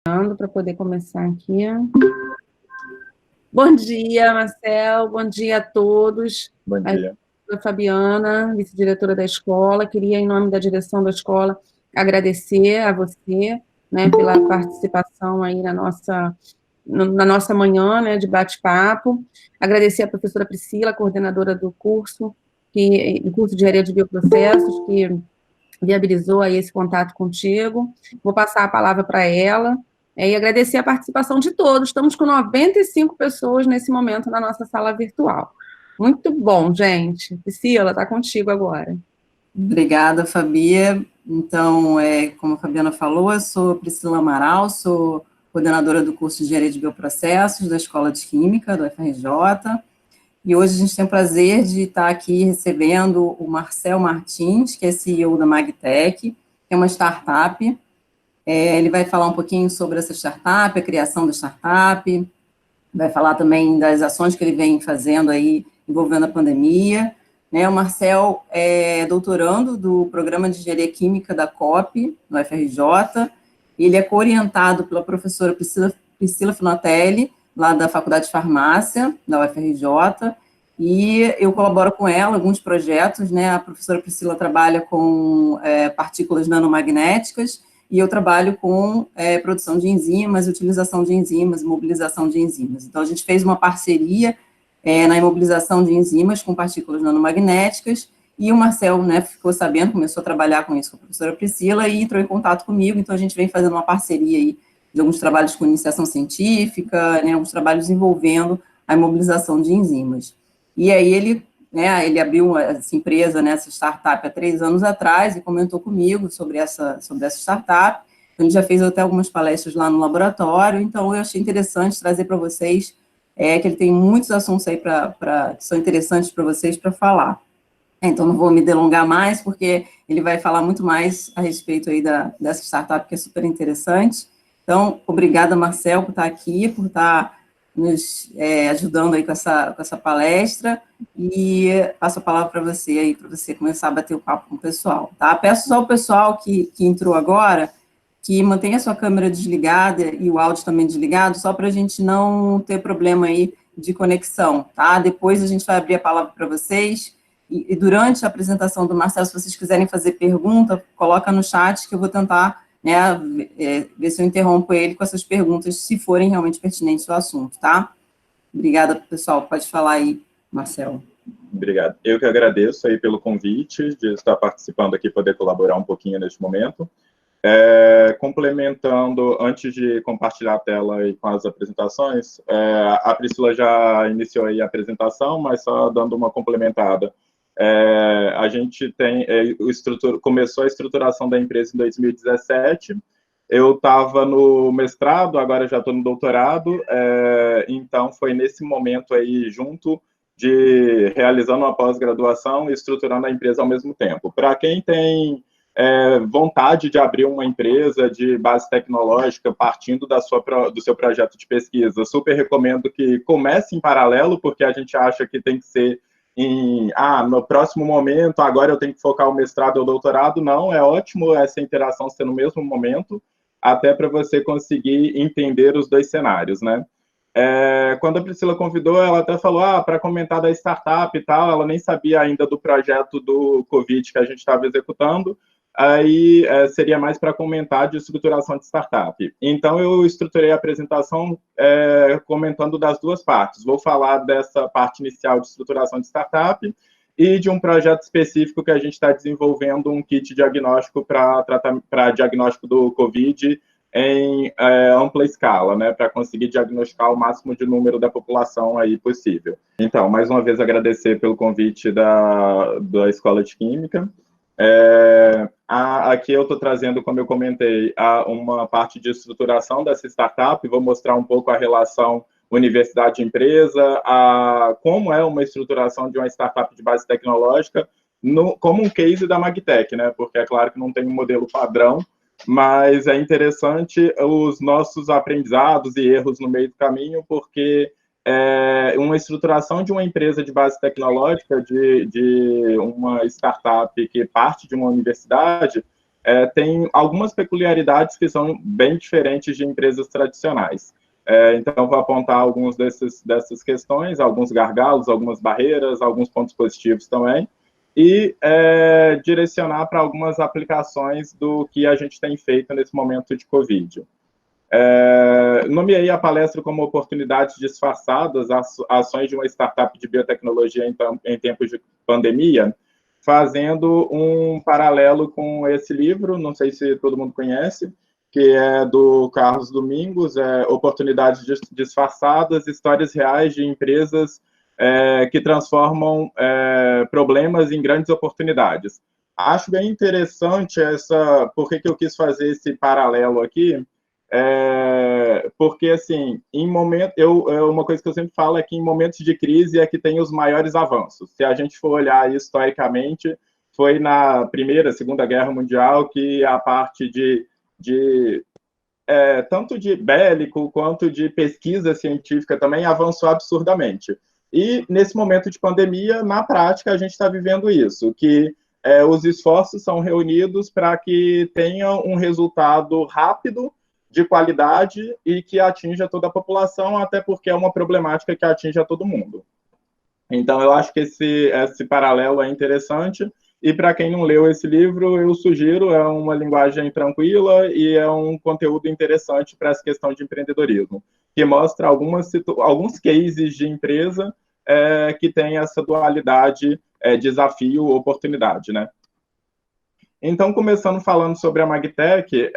Para poder começar aqui. Bom dia, Marcel, bom dia a todos. Bom dia. Eu sou a Fabiana, vice-diretora da escola. Queria, em nome da direção da escola, agradecer a você, né, pela participação aí na nossa manhã, né, de bate-papo. Agradecer a professora Priscila, coordenadora do curso de Engenharia de Bioprocessos, que viabilizou aí esse contato contigo. Vou passar a palavra para ela. E agradecer a participação de todos. Estamos com 95 pessoas nesse momento na nossa sala virtual. Muito bom, gente. Priscila, está contigo agora. Obrigada, Fabia. Então, como a Fabiana falou, eu sou Priscila Amaral, sou coordenadora do curso de Engenharia de Bioprocessos da Escola de Química, do FRJ, e hoje a gente tem o prazer de estar aqui recebendo o Marcel Martins, que é CEO da Magtech, que é uma startup. Ele vai falar um pouquinho sobre essa startup, a criação da startup, vai falar também das ações que ele vem fazendo aí, envolvendo a pandemia, né? O Marcel é doutorando do Programa de Engenharia Química da COP, no FRJ, ele é co-orientado pela professora Priscila Finatelli, lá da Faculdade de Farmácia, da UFRJ, e eu colaboro com ela em alguns projetos, né? A professora Priscila trabalha com partículas nanomagnéticas, e eu trabalho com produção de enzimas, utilização de enzimas, mobilização de enzimas. Então, a gente fez uma parceria na imobilização de enzimas com partículas nanomagnéticas, e o Marcel, né, ficou sabendo, começou a trabalhar com isso com a professora Priscila, e entrou em contato comigo, então a gente vem fazendo uma parceria aí, de alguns trabalhos com iniciação científica, né, alguns trabalhos envolvendo a imobilização de enzimas. E aí ele abriu essa empresa, né, essa startup há 3 anos atrás, e comentou comigo sobre essa startup. Ele já fez até algumas palestras lá no laboratório, então eu achei interessante trazer para vocês, que ele tem muitos assuntos aí que são interessantes para vocês para falar. Então, não vou me delongar mais, porque ele vai falar muito mais a respeito aí dessa startup, que é super interessante. Então, obrigada, Marcel, por estar aqui, por estar nos ajudando aí com essa palestra, e passo a palavra para você aí, para você começar a bater o papo com o pessoal, tá? Peço só ao pessoal que entrou agora, que mantenha a sua câmera desligada e o áudio também desligado, só para a gente não ter problema aí de conexão, tá? Depois a gente vai abrir a palavra para vocês, e durante a apresentação do Marcelo, se vocês quiserem fazer pergunta, coloca no chat que eu vou tentar, né, ver se eu interrompo ele com essas perguntas, se forem realmente pertinentes ao assunto, tá? Obrigada, pessoal. Pode falar aí, Marcelo. Obrigado. Eu que agradeço aí pelo convite de estar participando aqui, poder colaborar um pouquinho neste momento. Complementando, antes de compartilhar a tela aí com as apresentações, a Priscila já iniciou aí a apresentação, mas só dando uma complementada. A gente tem, começou a estruturação da empresa em 2017, eu estava no mestrado, agora já estou no doutorado, então foi nesse momento aí, junto de realizando uma pós-graduação e estruturando a empresa ao mesmo tempo. Para quem tem vontade de abrir uma empresa de base tecnológica partindo do seu projeto de pesquisa, super recomendo que comece em paralelo, porque a gente acha que tem que ser no próximo momento, agora eu tenho que focar o mestrado ou o doutorado. Não, é ótimo essa interação ser no mesmo momento, até para você conseguir entender os dois cenários, né? Quando a Priscila convidou, ela até falou, para comentar da startup e tal, ela nem sabia ainda do projeto do Covid que a gente estava executando, aí seria mais para comentar de estruturação de startup. Então, eu estruturei a apresentação comentando das duas partes. Vou falar dessa parte inicial de estruturação de startup e de um projeto específico que a gente está desenvolvendo, um kit diagnóstico para diagnóstico do Covid em ampla escala, né, para conseguir diagnosticar o máximo de número da população aí possível. Então, mais uma vez, agradecer pelo convite da Escola de Química. Aqui eu estou trazendo, como eu comentei, uma parte de estruturação dessa startup, vou mostrar um pouco a relação universidade-empresa, como é uma estruturação de uma startup de base tecnológica, como um case da Magtech, né, porque é claro que não tem um modelo padrão, mas é interessante os nossos aprendizados e erros no meio do caminho, porque uma estruturação de uma empresa de base tecnológica, de uma startup que parte de uma universidade, tem algumas peculiaridades que são bem diferentes de empresas tradicionais. Então, vou apontar alguns dessas questões, alguns gargalos, algumas barreiras, alguns pontos positivos também, e direcionar para algumas aplicações do que a gente tem feito nesse momento de Covid. Nomeei a palestra como oportunidades disfarçadas, ações de uma startup de biotecnologia em tempos de pandemia, fazendo um paralelo com esse livro, não sei se todo mundo conhece, que é do Carlos Domingos, Oportunidades Disfarçadas, Histórias Reais de Empresas que transformam problemas em grandes oportunidades. Acho bem interessante por que eu quis fazer esse paralelo aqui, porque, assim, uma coisa que eu sempre falo é que em momentos de crise é que tem os maiores avanços. Se a gente for olhar historicamente, foi na Primeira, Segunda Guerra Mundial que a parte tanto de bélico quanto de pesquisa científica também avançou absurdamente. E, nesse momento de pandemia, na prática, a gente está vivendo isso, que os esforços são reunidos para que tenha um resultado rápido, de qualidade e que atinja toda a população, até porque é uma problemática que atinge a todo mundo. Então, eu acho que esse paralelo é interessante, e para quem não leu esse livro, eu sugiro, é uma linguagem tranquila e é um conteúdo interessante para essa questão de empreendedorismo, que mostra alguns cases de empresa que tem essa dualidade desafio-oportunidade, né? Então, começando falando sobre a Magtec,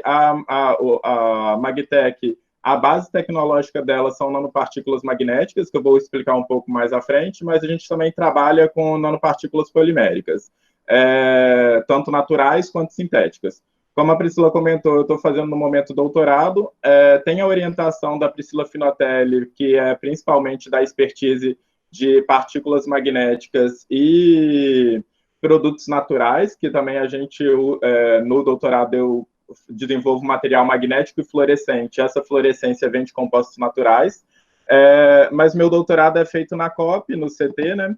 a Magtec, a base tecnológica dela são nanopartículas magnéticas, que eu vou explicar um pouco mais à frente, mas a gente também trabalha com nanopartículas poliméricas, tanto naturais quanto sintéticas. Como a Priscila comentou, eu estou fazendo no momento doutorado, tem a orientação da Priscila Finotelli, que é principalmente da expertise de partículas magnéticas e produtos naturais, que também a gente, no doutorado, eu desenvolvo material magnético e fluorescente. Essa fluorescência vem de compostos naturais, mas meu doutorado é feito na COP, no CT, né?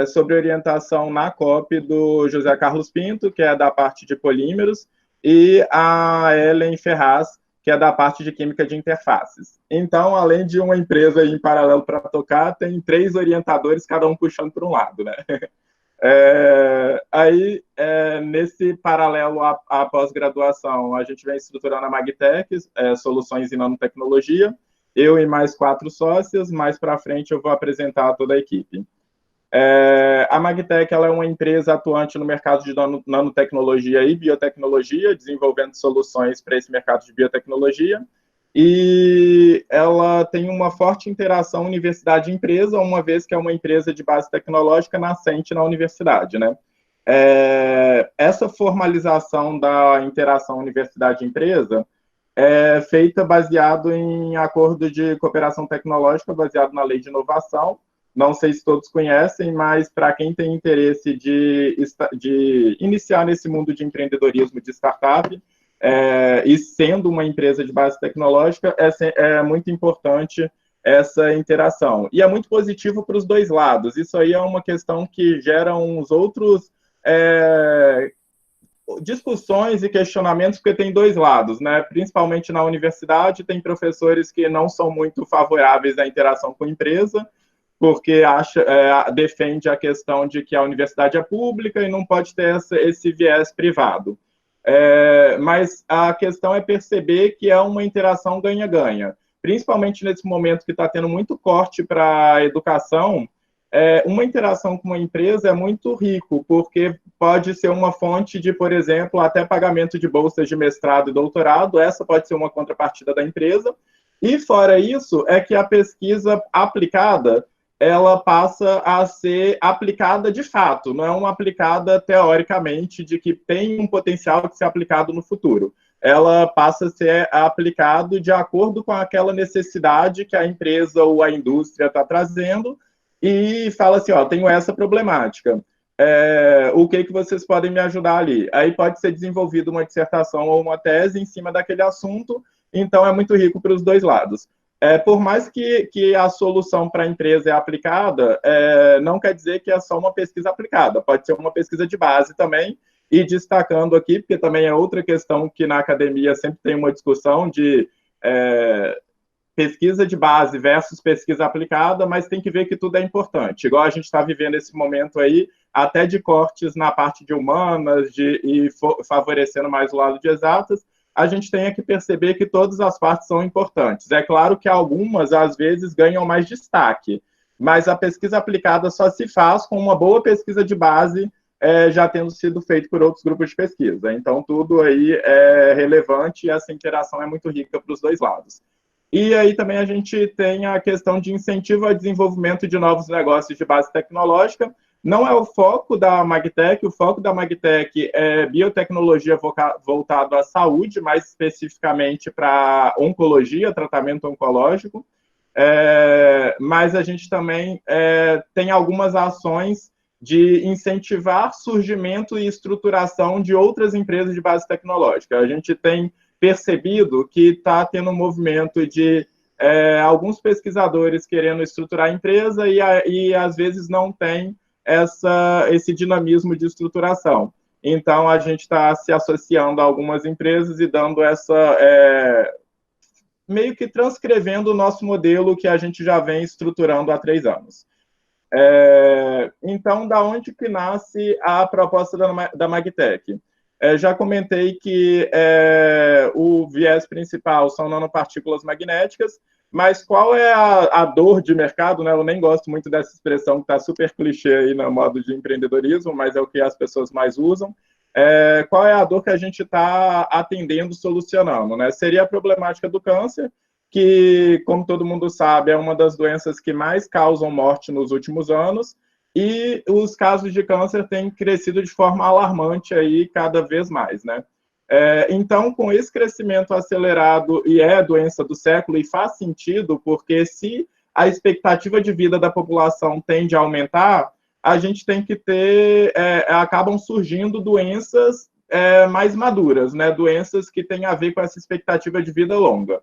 Sobre orientação na COP do José Carlos Pinto, que é da parte de polímeros, e a Ellen Ferraz, que é da parte de química de interfaces. Então, além de uma empresa em paralelo para tocar, tem 3 orientadores, cada um puxando para um lado, né? Nesse paralelo à pós-graduação, a gente vem estruturando a Magtec, soluções em nanotecnologia, eu e mais 4 sócias, mais para frente eu vou apresentar toda a equipe. A Magtec ela é uma empresa atuante no mercado de nanotecnologia e biotecnologia, desenvolvendo soluções para esse mercado de biotecnologia, e ela tem uma forte interação universidade-empresa, uma vez que é uma empresa de base tecnológica nascente na universidade, né? Essa formalização da interação universidade-empresa é feita baseado em acordo de cooperação tecnológica, baseado na Lei de Inovação. Não sei se todos conhecem, mas para quem tem interesse de iniciar nesse mundo de empreendedorismo de startup, e sendo uma empresa de base tecnológica, é muito importante essa interação. E é muito positivo para os dois lados. Isso aí é uma questão que gera uns outros discussões e questionamentos, porque tem dois lados, né? Principalmente na universidade, tem professores que não são muito favoráveis à interação com a empresa, porque defende a questão de que a universidade é pública e não pode ter esse viés privado. Mas a questão é perceber que é uma interação ganha-ganha. Principalmente nesse momento que está tendo muito corte para a educação, uma interação com uma empresa é muito rico, porque pode ser uma fonte de, por exemplo, até pagamento de bolsas de mestrado e doutorado, essa pode ser uma contrapartida da empresa, e fora isso, é que a pesquisa aplicada, ela passa a ser aplicada de fato, não é uma aplicada teoricamente de que tem um potencial de ser aplicado no futuro. Ela passa a ser aplicado de acordo com aquela necessidade que a empresa ou a indústria está trazendo e fala assim, tenho essa problemática. O que vocês podem me ajudar ali? Aí pode ser desenvolvida uma dissertação ou uma tese em cima daquele assunto, então é muito rico para os dois lados. Por mais que a solução para a empresa é aplicada, não quer dizer que é só uma pesquisa aplicada, pode ser uma pesquisa de base também, e destacando aqui, porque também é outra questão que na academia sempre tem uma discussão de pesquisa de base versus pesquisa aplicada, mas tem que ver que tudo é importante. Igual a gente está vivendo esse momento aí, até de cortes na parte de humanas, e favorecendo mais o lado de exatas, a gente tem que perceber que todas as partes são importantes. É claro que algumas, às vezes, ganham mais destaque, mas a pesquisa aplicada só se faz com uma boa pesquisa de base, já tendo sido feito por outros grupos de pesquisa. Então, tudo aí é relevante e essa interação é muito rica para os dois lados. E aí também a gente tem a questão de incentivo ao desenvolvimento de novos negócios de base tecnológica. Não é o foco da Magtec, o foco da Magtec é biotecnologia voltado à saúde, mais especificamente para oncologia, tratamento oncológico, mas a gente também tem algumas ações de incentivar surgimento e estruturação de outras empresas de base tecnológica. A gente tem percebido que está tendo um movimento de alguns pesquisadores querendo estruturar a empresa e às vezes não tem esse dinamismo de estruturação. Então, a gente está se associando a algumas empresas e dando meio que transcrevendo o nosso modelo que a gente já vem estruturando há 3 anos. Então, da onde que nasce a proposta da Magtec? Já comentei que o viés principal são nanopartículas magnéticas, mas qual é a dor de mercado, né? Eu nem gosto muito dessa expressão que está super clichê aí no modo de empreendedorismo, mas é o que as pessoas mais usam. Qual é a dor que a gente está atendendo, solucionando, né? Seria a problemática do câncer, que, como todo mundo sabe, é uma das doenças que mais causam morte nos últimos anos, e os casos de câncer têm crescido de forma alarmante aí cada vez mais, né? Então, com esse crescimento acelerado, e a doença do século, e faz sentido, porque se a expectativa de vida da população tende a aumentar, a gente tem que ter, acabam surgindo doenças mais maduras, né? Doenças que têm a ver com essa expectativa de vida longa.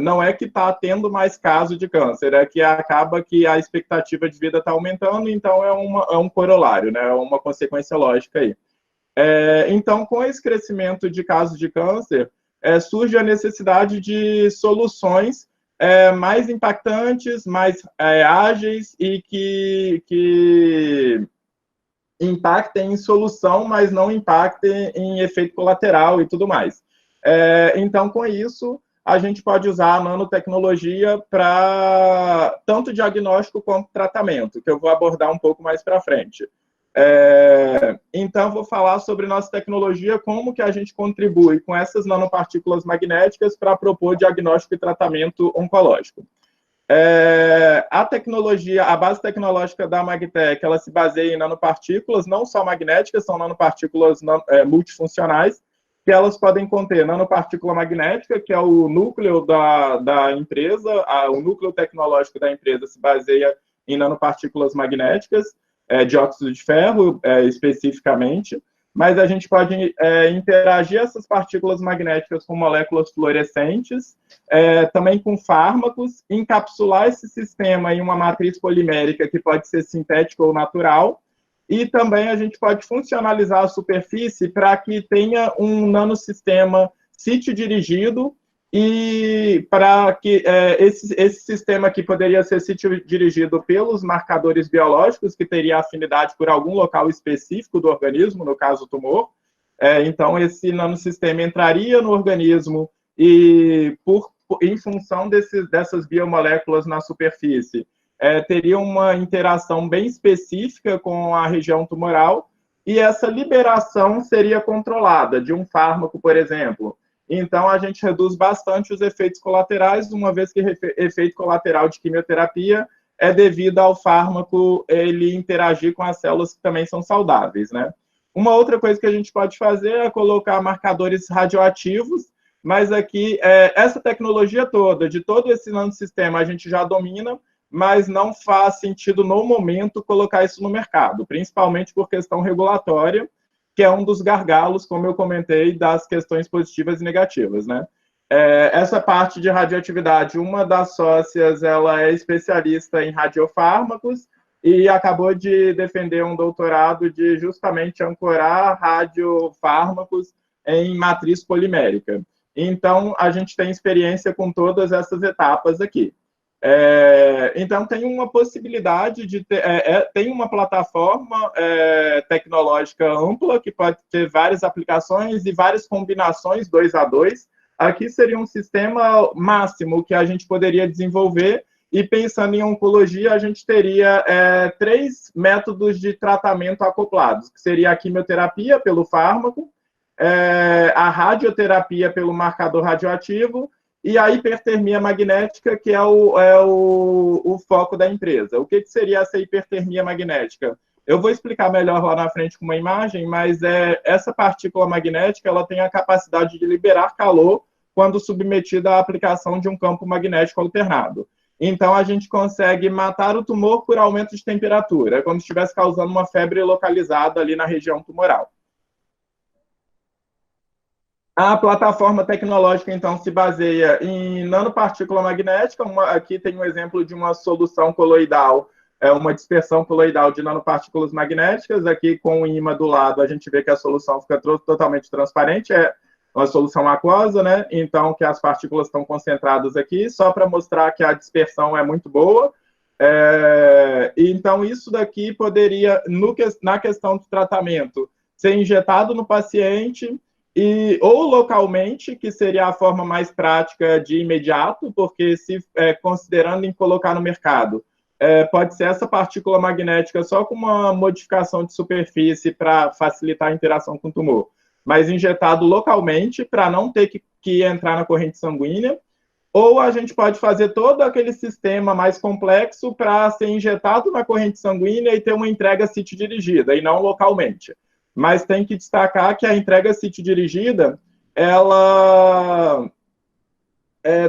Não é que está tendo mais caso de câncer, é que acaba que a expectativa de vida está aumentando, então é um corolário, né? É uma consequência lógica aí. Então, com esse crescimento de casos de câncer, surge a necessidade de soluções mais impactantes, mais ágeis e que impactem em solução, mas não impactem em efeito colateral e tudo mais. Então, com isso, a gente pode usar a nanotecnologia para tanto diagnóstico quanto tratamento, que eu vou abordar um pouco mais para frente. Então, vou falar sobre nossa tecnologia, como que a gente contribui com essas nanopartículas magnéticas para propor diagnóstico e tratamento oncológico. A tecnologia, a base tecnológica da Magtec, ela se baseia em nanopartículas, não só magnéticas, são nanopartículas multifuncionais, que elas podem conter nanopartícula magnética, que é o núcleo da empresa, o núcleo tecnológico da empresa se baseia em nanopartículas magnéticas, dióxido de ferro, especificamente, mas a gente pode interagir essas partículas magnéticas com moléculas fluorescentes, também com fármacos, encapsular esse sistema em uma matriz polimérica que pode ser sintética ou natural, e também a gente pode funcionalizar a superfície para que tenha um nanosistema sítio-dirigido, e para que esse sistema aqui poderia ser dirigido pelos marcadores biológicos, que teria afinidade por algum local específico do organismo, no caso o tumor. Então, esse nanosistema entraria no organismo e, em função dessas biomoléculas na superfície, teria uma interação bem específica com a região tumoral, e essa liberação seria controlada de um fármaco, por exemplo. Então, a gente reduz bastante os efeitos colaterais, uma vez que efeito colateral de quimioterapia é devido ao fármaco ele interagir com as células que também são saudáveis, né? Uma outra coisa que a gente pode fazer é colocar marcadores radioativos, mas aqui, essa tecnologia toda, de todo esse nanosistema, a gente já domina, mas não faz sentido, no momento, colocar isso no mercado, principalmente por questão regulatória, que é um dos gargalos, como eu comentei, das questões positivas e negativas, né? Essa parte de radioatividade, uma das sócias, ela é especialista em radiofármacos e acabou de defender um doutorado de justamente ancorar radiofármacos em matriz polimérica. Então, a gente tem experiência com todas essas etapas aqui. Então, tem uma possibilidade de ter, tem uma plataforma tecnológica ampla, que pode ter várias aplicações e várias combinações 2 a 2. Aqui seria um sistema máximo que a gente poderia desenvolver, e pensando em oncologia, a gente teria 3 métodos de tratamento acoplados, que seria a quimioterapia pelo fármaco, a radioterapia pelo marcador radioativo e a hipertermia magnética, que é o foco da empresa. O que seria essa hipertermia magnética? Eu vou explicar melhor lá na frente com uma imagem, mas essa partícula magnética ela tem a capacidade de liberar calor quando submetida à aplicação de um campo magnético alternado. Então, a gente consegue matar o tumor por aumento de temperatura, como se estivesse causando uma febre localizada ali na região tumoral. A plataforma tecnológica, então, se baseia em nanopartícula magnética. Aqui tem um exemplo de uma solução coloidal, uma dispersão coloidal de nanopartículas magnéticas. Aqui, com o ímã do lado, a gente vê que a solução fica totalmente transparente. É uma solução aquosa, né? Então, que as partículas estão concentradas aqui, só para mostrar que a dispersão é muito boa. Então, isso daqui poderia, na questão do tratamento, ser injetado no paciente ou localmente, que seria a forma mais prática de imediato, porque se considerando em colocar no mercado, pode ser essa partícula magnética só com uma modificação de superfície para facilitar a interação com o tumor, mas injetado localmente para não ter que entrar na corrente sanguínea, ou a gente pode fazer todo aquele sistema mais complexo para ser injetado na corrente sanguínea e ter uma entrega sítio-dirigida, e não localmente. Mas tem que destacar que a entrega sítio-dirigida, ela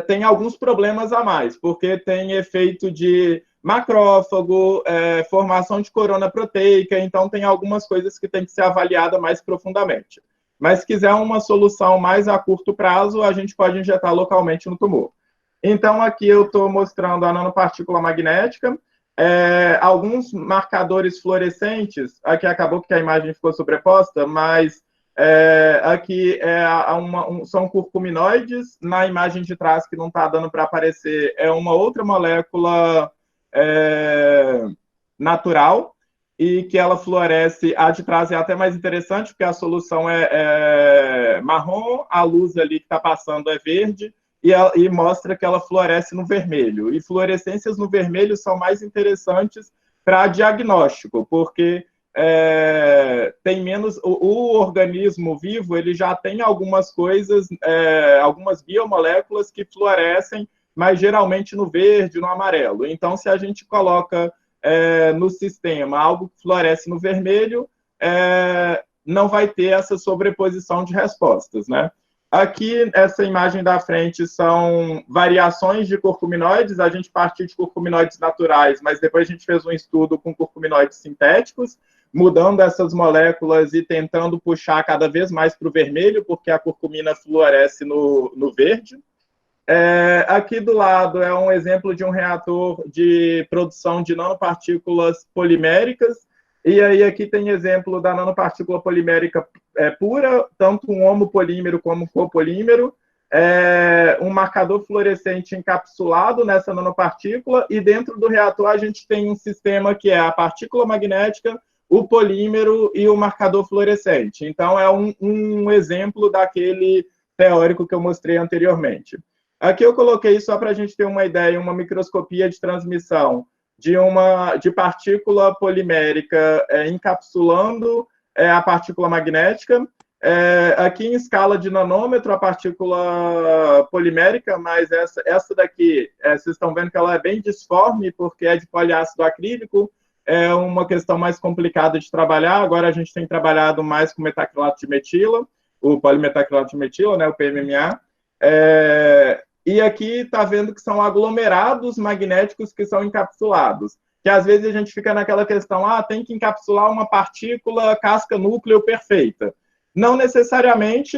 tem alguns problemas a mais, porque tem efeito de macrófago, formação de corona proteica, então tem algumas coisas que tem que ser avaliada mais profundamente. Mas se quiser uma solução mais a curto prazo, a gente pode injetar localmente no tumor. Então, aqui eu estou mostrando a nanopartícula magnética, alguns marcadores fluorescentes. Aqui acabou que a imagem ficou sobreposta, mas aqui são curcuminoides. Na imagem de trás, que não está dando para aparecer, é uma outra molécula natural, e que ela fluoresce. A de trás é até mais interessante, porque a solução é marrom, a luz ali que está passando é verde, e mostra que ela floresce no vermelho. E fluorescências no vermelho são mais interessantes para diagnóstico, porque tem menos... O organismo vivo, ele já tem algumas coisas, algumas biomoléculas que fluorescem, mas geralmente no verde, no amarelo. Então, se a gente coloca no sistema algo que floresce no vermelho, não vai ter essa sobreposição de respostas, né? Aqui, essa imagem da frente são variações de curcuminoides. A gente partiu de curcuminoides naturais, mas depois a gente fez um estudo com curcuminoides sintéticos, mudando essas moléculas e tentando puxar cada vez mais para o vermelho, porque a curcumina fluoresce no verde. Aqui do lado é um exemplo de um reator de produção de nanopartículas poliméricas. E aí aqui tem exemplo da nanopartícula polimérica pura, tanto um homopolímero como um copolímero, um marcador fluorescente encapsulado nessa nanopartícula, e dentro do reator a gente tem um sistema que é a partícula magnética, o polímero e o marcador fluorescente. Então, é um exemplo daquele teórico que eu mostrei anteriormente. Aqui eu coloquei, só para a gente ter uma ideia, uma microscopia de transmissão de partícula polimérica encapsulando a partícula magnética. Aqui em escala de nanômetro, a partícula polimérica, mas essa daqui, vocês estão vendo que ela é bem disforme, porque é de poliácido acrílico, é uma questão mais complicada de trabalhar. Agora a gente tem trabalhado mais com metacrilato de metila, o polimetacrilato de metila, né, o PMMA. E aqui está vendo que são aglomerados magnéticos que são encapsulados. Que às vezes a gente fica naquela questão, tem que encapsular uma partícula casca-núcleo perfeita. Não necessariamente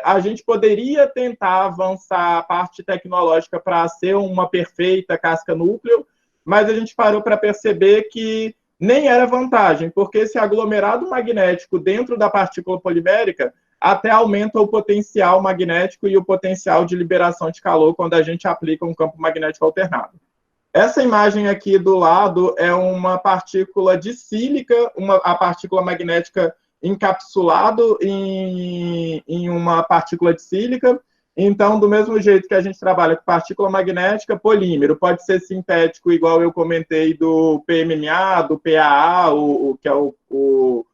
a gente poderia tentar avançar a parte tecnológica para ser uma perfeita casca núcleo, mas a gente parou para perceber que nem era vantagem, porque esse aglomerado magnético dentro da partícula polimérica até aumenta o potencial magnético e o potencial de liberação de calor quando a gente aplica um campo magnético alternado. Essa imagem aqui do lado é uma partícula de sílica, a partícula magnética encapsulado em uma partícula de sílica. Então, do mesmo jeito que a gente trabalha com partícula magnética, polímero pode ser sintético, igual eu comentei do PMMA, do PAA, que é o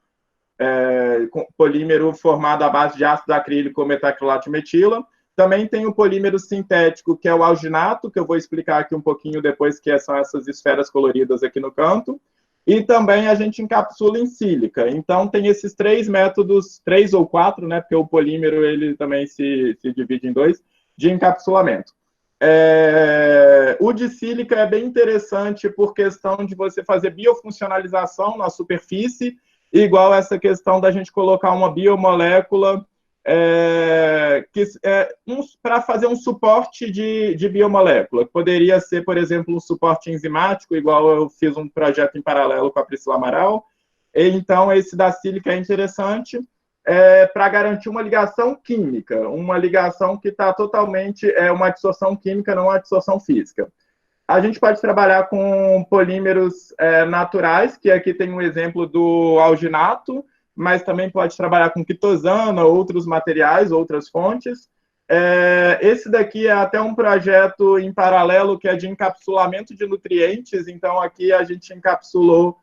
polímero formado à base de ácido acrílico ou metacrilato de metila. Também tem o polímero sintético, que é o alginato, que eu vou explicar aqui um pouquinho depois, que são essas esferas coloridas aqui no canto. E também a gente encapsula em sílica. Então, tem esses 3 métodos, 3 ou 4, né, porque o polímero ele também se divide em 2, de encapsulamento. O de sílica é bem interessante por questão de você fazer biofuncionalização na superfície, igual essa questão da gente colocar uma biomolécula para fazer um suporte de biomolécula, que poderia ser, por exemplo, um suporte enzimático, igual eu fiz um projeto em paralelo com a Priscila Amaral. Então, esse da sílica é interessante para garantir uma ligação química, uma ligação que está totalmente, uma adsorção química, não uma adsorção física. A gente pode trabalhar com polímeros naturais, que aqui tem um exemplo do alginato, mas também pode trabalhar com quitosana, outros materiais, outras fontes. Esse daqui é até um projeto em paralelo que é de encapsulamento de nutrientes. Então, aqui a gente encapsulou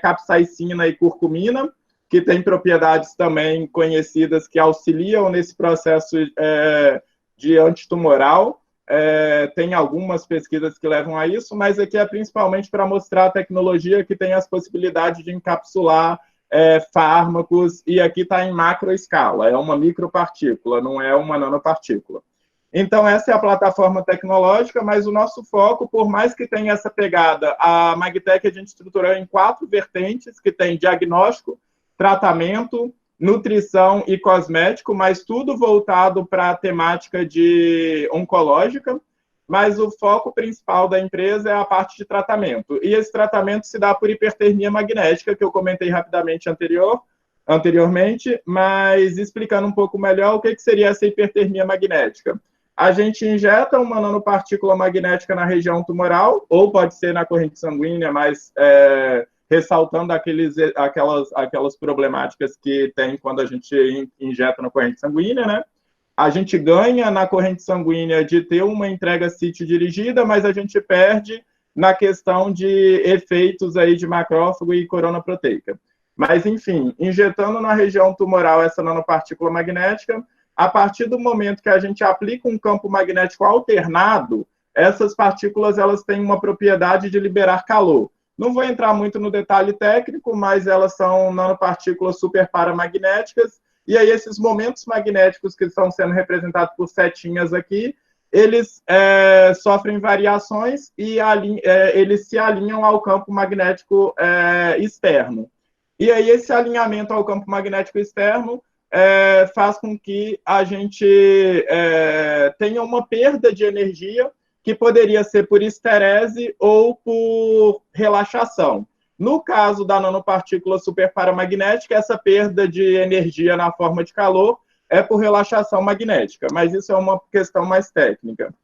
capsaicina e curcumina, que tem propriedades também conhecidas que auxiliam nesse processo de antitumoral. Tem algumas pesquisas que levam a isso, mas aqui é principalmente para mostrar a tecnologia que tem as possibilidades de encapsular fármacos, e aqui está em macroescala, é uma micropartícula, não é uma nanopartícula. Então, essa é a plataforma tecnológica, mas o nosso foco, por mais que tenha essa pegada, a Magtech a gente estruturou em 4 vertentes, que tem diagnóstico, tratamento, nutrição e cosmético, mas tudo voltado para a temática de oncológica, mas o foco principal da empresa é a parte de tratamento. E esse tratamento se dá por hipertermia magnética, que eu comentei rapidamente anteriormente, mas explicando um pouco melhor o que seria essa hipertermia magnética. A gente injeta uma nanopartícula magnética na região tumoral, ou pode ser na corrente sanguínea, mas ressaltando aquelas problemáticas que tem quando a gente injeta na corrente sanguínea, né? A gente ganha na corrente sanguínea de ter uma entrega sítio dirigida, mas a gente perde na questão de efeitos aí de macrófago e corona proteica. Mas, enfim, injetando na região tumoral essa nanopartícula magnética, a partir do momento que a gente aplica um campo magnético alternado, essas partículas elas têm uma propriedade de liberar calor. Não vou entrar muito no detalhe técnico, mas elas são nanopartículas superparamagnéticas. E aí, esses momentos magnéticos que estão sendo representados por setinhas aqui, eles sofrem variações e eles se alinham ao campo magnético externo. E aí, esse alinhamento ao campo magnético externo faz com que a gente tenha uma perda de energia que poderia ser por esterese ou por relaxação. No caso da nanopartícula superparamagnética, essa perda de energia na forma de calor é por relaxação magnética, mas isso é uma questão mais técnica.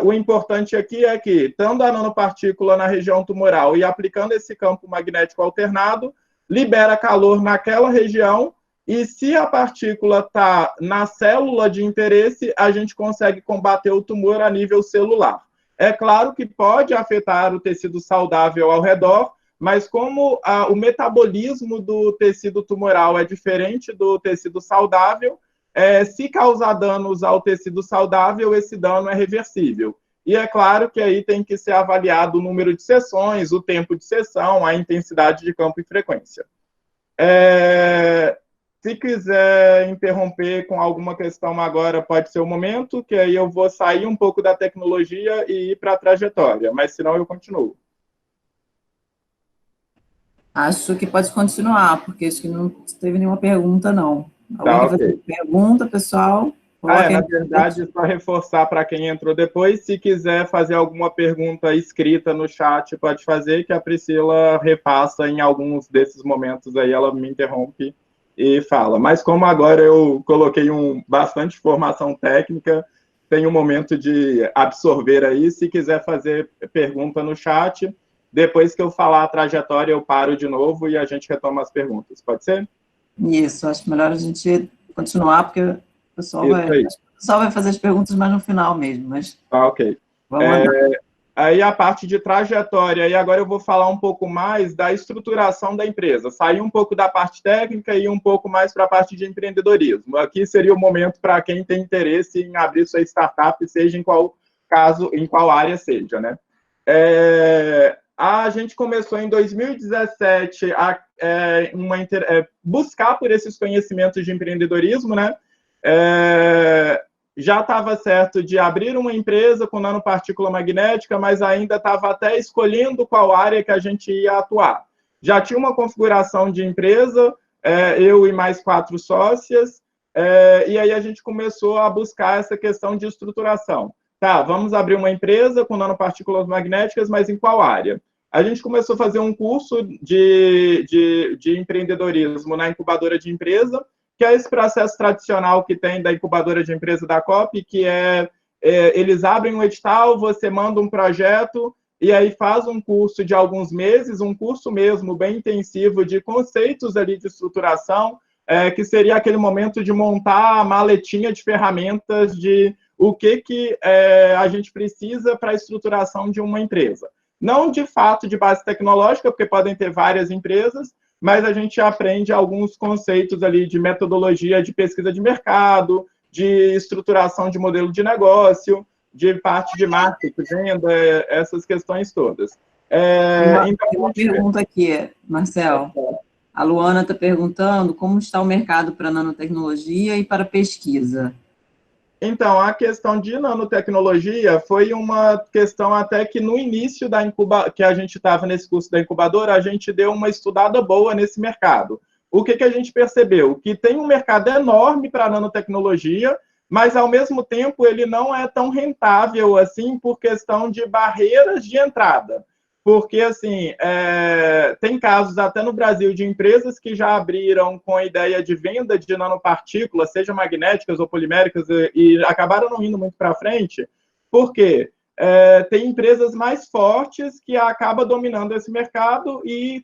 O importante aqui é que, estando a nanopartícula na região tumoral e aplicando esse campo magnético alternado, libera calor naquela região, e se a partícula está na célula de interesse, a gente consegue combater o tumor a nível celular. É claro que pode afetar o tecido saudável ao redor, mas como o metabolismo do tecido tumoral é diferente do tecido saudável, se causar danos ao tecido saudável, esse dano é reversível. E é claro que aí tem que ser avaliado o número de sessões, o tempo de sessão, a intensidade de campo e frequência. Se quiser interromper com alguma questão agora, pode ser o momento, que aí eu vou sair um pouco da tecnologia e ir para a trajetória, mas senão eu continuo. Acho que pode continuar, porque acho que não teve nenhuma pergunta, não. Alguém Tá, quer fazer ok. pergunta, pessoal? Coloca Na aí. verdade, só reforçar para quem entrou depois, se quiser fazer alguma pergunta escrita no chat, pode fazer, que a Priscila repassa em alguns desses momentos aí, ela me interrompe e fala. Mas como agora eu coloquei bastante informação técnica, tem um momento de absorver aí, se quiser fazer pergunta no chat, depois que eu falar a trajetória, eu paro de novo e a gente retoma as perguntas. Pode ser? Isso, acho melhor a gente continuar, porque o pessoal Isso aí. vai fazer as perguntas mais no final mesmo, mas Tá, ok. vamos andar. Aí a parte de trajetória, e agora eu vou falar um pouco mais da estruturação da empresa, sair um pouco da parte técnica e um pouco mais para a parte de empreendedorismo. Aqui seria o momento para quem tem interesse em abrir sua startup, seja em qual caso, em qual área seja, né? A gente começou em 2017 a buscar por esses conhecimentos de empreendedorismo, né? Já estava certo de abrir uma empresa com nanopartícula magnética, mas ainda estava até escolhendo qual área que a gente ia atuar. Já tinha uma configuração de empresa, eu e mais 4 sócias, e aí a gente começou a buscar essa questão de estruturação. Tá, vamos abrir uma empresa com nanopartículas magnéticas, mas em qual área? A gente começou a fazer um curso de empreendedorismo na incubadora de empresa, que é esse processo tradicional que tem da incubadora de empresa da COP, que eles abrem um edital, você manda um projeto, e aí faz um curso de alguns meses, um curso mesmo bem intensivo de conceitos ali de estruturação, que seria aquele momento de montar a maletinha de ferramentas de o que a gente precisa para a estruturação de uma empresa. Não de fato de base tecnológica, porque podem ter várias empresas, mas a gente aprende alguns conceitos ali de metodologia de pesquisa de mercado, de estruturação de modelo de negócio, de parte de marketing, venda, essas questões todas. Tem uma pergunta aqui, Marcel. A Luana está perguntando como está o mercado para nanotecnologia e para pesquisa. Então, a questão de nanotecnologia foi uma questão até que no início que a gente estava nesse curso da incubadora, a gente deu uma estudada boa nesse mercado. O que a gente percebeu? Que tem um mercado enorme para nanotecnologia, mas, ao mesmo tempo, ele não é tão rentável assim por questão de barreiras de entrada. Porque, assim, tem casos até no Brasil de empresas que já abriram com a ideia de venda de nanopartículas, seja magnéticas ou poliméricas, e acabaram não indo muito para frente. Por quê? Tem empresas mais fortes que acabam dominando esse mercado e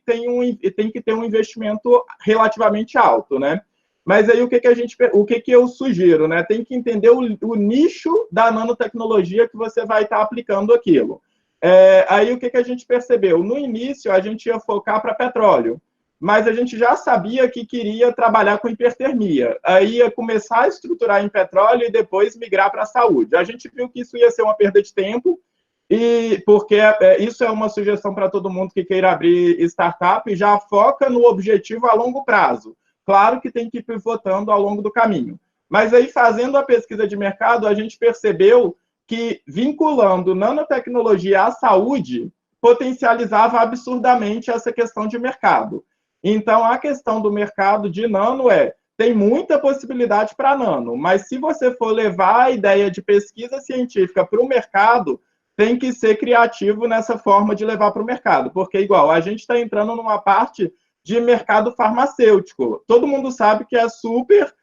tem que ter um investimento relativamente alto, né? Mas aí o que eu sugiro, né? Tem que entender o nicho da nanotecnologia que você vai estar aplicando aquilo. Aí o que a gente percebeu? No início, a gente ia focar para petróleo, mas a gente já sabia que queria trabalhar com hipertermia. Aí ia começar a estruturar em petróleo e depois migrar para a saúde. A gente viu que isso ia ser uma perda de tempo, e porque isso é uma sugestão para todo mundo que queira abrir startup, já foca no objetivo a longo prazo. Claro que tem que ir pivotando ao longo do caminho. Mas aí, fazendo a pesquisa de mercado, a gente percebeu que, vinculando nanotecnologia à saúde, potencializava absurdamente essa questão de mercado. Então, a questão do mercado de nano tem muita possibilidade para nano, mas se você for levar a ideia de pesquisa científica para o mercado, tem que ser criativo nessa forma de levar para o mercado, porque, igual, a gente está entrando numa parte de mercado farmacêutico. Todo mundo sabe que é super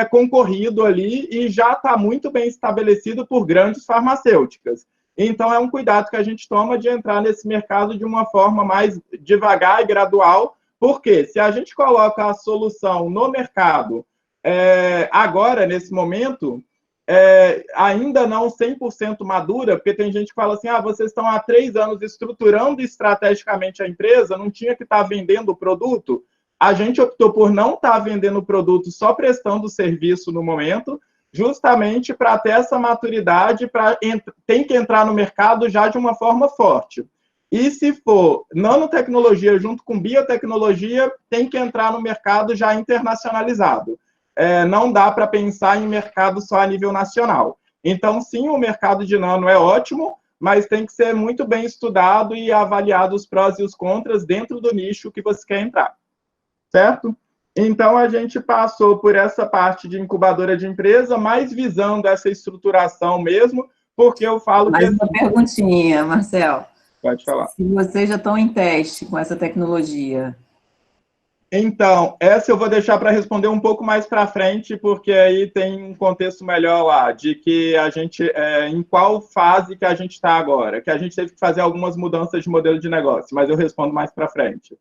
concorrido ali e já está muito bem estabelecido por grandes farmacêuticas. Então, é um cuidado que a gente toma de entrar nesse mercado de uma forma mais devagar e gradual, porque se a gente coloca a solução no mercado agora, nesse momento, ainda não 100% madura, porque tem gente que fala assim, vocês estão há 3 anos estruturando estrategicamente a empresa, não tinha que estar vendendo o produto. A gente optou por não estar vendendo o produto, só prestando serviço no momento, justamente para ter essa maturidade, tem que entrar no mercado já de uma forma forte. E se for nanotecnologia junto com biotecnologia, tem que entrar no mercado já internacionalizado. Não dá para pensar em mercado só a nível nacional. Então, sim, o mercado de nano é ótimo, mas tem que ser muito bem estudado e avaliado os prós e os contras dentro do nicho que você quer entrar, certo? Então, a gente passou por essa parte de incubadora de empresa, mais visando essa estruturação mesmo, porque eu falo Mais que... uma perguntinha, Marcel. Pode falar. Se vocês já estão em teste com essa tecnologia. Então, essa eu vou deixar para responder um pouco mais para frente, porque aí tem um contexto melhor lá, de que a gente, em qual fase que a gente está agora, que a gente teve que fazer algumas mudanças de modelo de negócio, mas eu respondo mais para frente.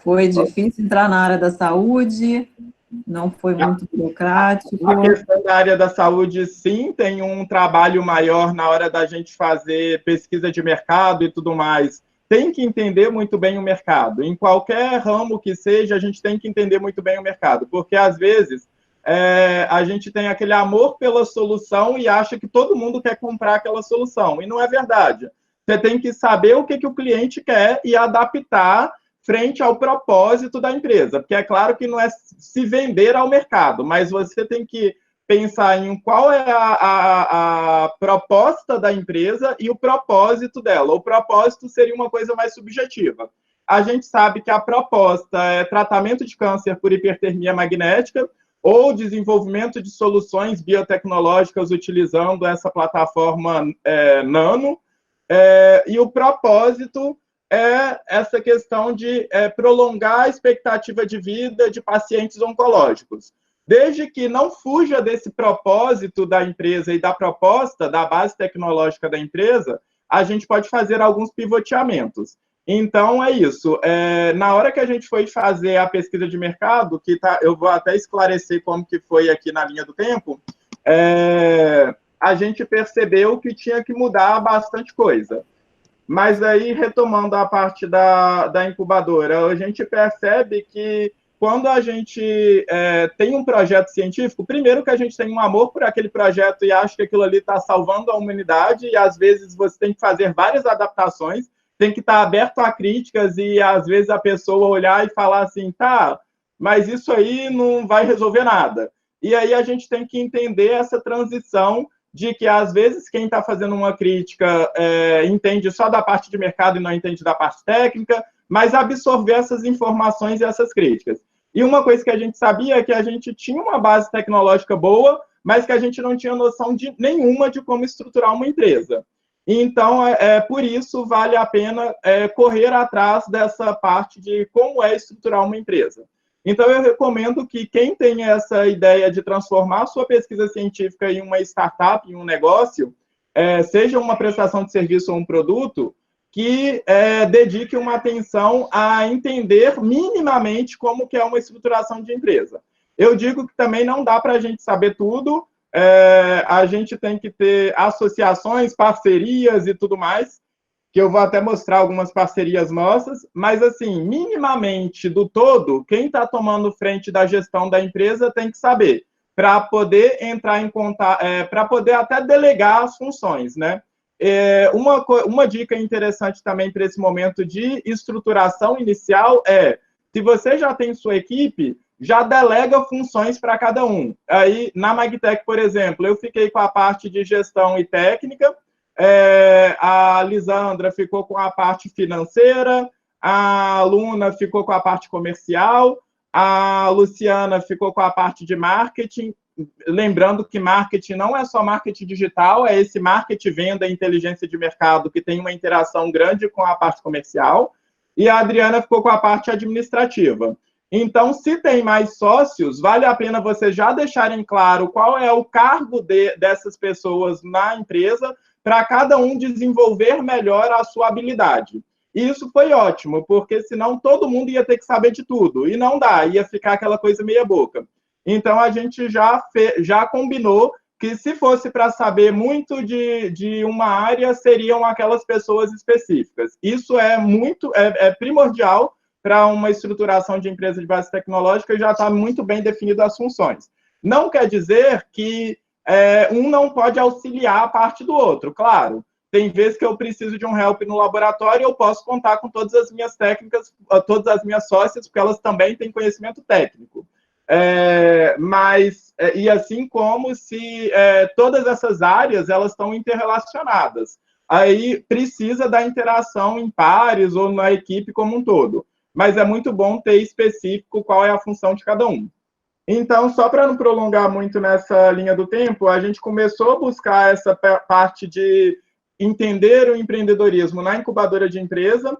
Foi difícil entrar na área da saúde? Não foi muito burocrático? A questão da área da saúde, sim, tem um trabalho maior na hora da gente fazer pesquisa de mercado e tudo mais. Tem que entender muito bem o mercado. Em qualquer ramo que seja, a gente tem que entender muito bem o mercado, porque, às vezes, a gente tem aquele amor pela solução e acha que todo mundo quer comprar aquela solução, e não é verdade. Você tem que saber o que o cliente quer e adaptar frente ao propósito da empresa, porque é claro que não é se vender ao mercado, mas você tem que pensar em qual é a proposta da empresa e o propósito dela. O propósito seria uma coisa mais subjetiva. A gente sabe que a proposta é tratamento de câncer por hipertermia magnética ou desenvolvimento de soluções biotecnológicas utilizando essa plataforma nano, e o propósito é essa questão de prolongar a expectativa de vida de pacientes oncológicos. Desde que não fuja desse propósito da empresa e da proposta, da base tecnológica da empresa, a gente pode fazer alguns pivoteamentos. Então, é isso. Na hora que a gente foi fazer a pesquisa de mercado, eu vou até esclarecer como que foi aqui na linha do tempo, a gente percebeu que tinha que mudar bastante coisa. Mas aí, retomando a parte da incubadora, a gente percebe que quando a gente tem um projeto científico, primeiro que a gente tem um amor por aquele projeto e acha que aquilo ali está salvando a humanidade, e às vezes você tem que fazer várias adaptações, tem que estar aberto a críticas, e às vezes a pessoa olhar e falar assim, tá, mas isso aí não vai resolver nada. E aí a gente tem que entender essa transição de que, às vezes, quem está fazendo uma crítica entende só da parte de mercado e não entende da parte técnica, mas absorver essas informações e essas críticas. E uma coisa que a gente sabia é que a gente tinha uma base tecnológica boa, mas que a gente não tinha noção nenhuma de como estruturar uma empresa. Então, por isso, vale a pena correr atrás dessa parte de como estruturar uma empresa. Então, eu recomendo que quem tem essa ideia de transformar a sua pesquisa científica em uma startup, em um negócio, seja uma prestação de serviço ou um produto, que dedique uma atenção a entender minimamente como que é uma estruturação de empresa. Eu digo que também não dá para a gente saber tudo, a gente tem que ter associações, parcerias e tudo mais, que eu vou até mostrar algumas parcerias nossas, mas, assim, minimamente do todo, quem está tomando frente da gestão da empresa tem que saber, para poder entrar em contato, para poder até delegar as funções, né? Uma dica interessante também para esse momento de estruturação inicial se você já tem sua equipe, já delega funções para cada um. Aí, na Magtech, por exemplo, eu fiquei com a parte de gestão e técnica, a Lisandra ficou com a parte financeira, a Luna ficou com a parte comercial, a Luciana ficou com a parte de marketing, lembrando que marketing não é só marketing digital, é esse marketing, venda e inteligência de mercado que tem uma interação grande com a parte comercial, e a Adriana ficou com a parte administrativa. Então, se tem mais sócios, vale a pena vocês já deixarem claro qual é o cargo dessas pessoas na empresa, para cada um desenvolver melhor a sua habilidade. E isso foi ótimo, porque senão todo mundo ia ter que saber de tudo, e não dá, ia ficar aquela coisa meia boca. Então, a gente já combinou que, se fosse para saber muito de uma área, seriam aquelas pessoas específicas. Isso é primordial para uma estruturação de empresa de base tecnológica, e já está muito bem definido as funções. Não quer dizer que um não pode auxiliar a parte do outro, claro. Tem vezes que eu preciso de um help no laboratório e eu posso contar com todas as minhas técnicas, todas as minhas sócias, porque elas também têm conhecimento técnico. E assim como se todas essas áreas elas estão interrelacionadas. Aí precisa da interação em pares ou na equipe como um todo. Mas é muito bom ter específico qual é a função de cada um. Então, só para não prolongar muito nessa linha do tempo, a gente começou a buscar essa parte de entender o empreendedorismo na incubadora de empresa,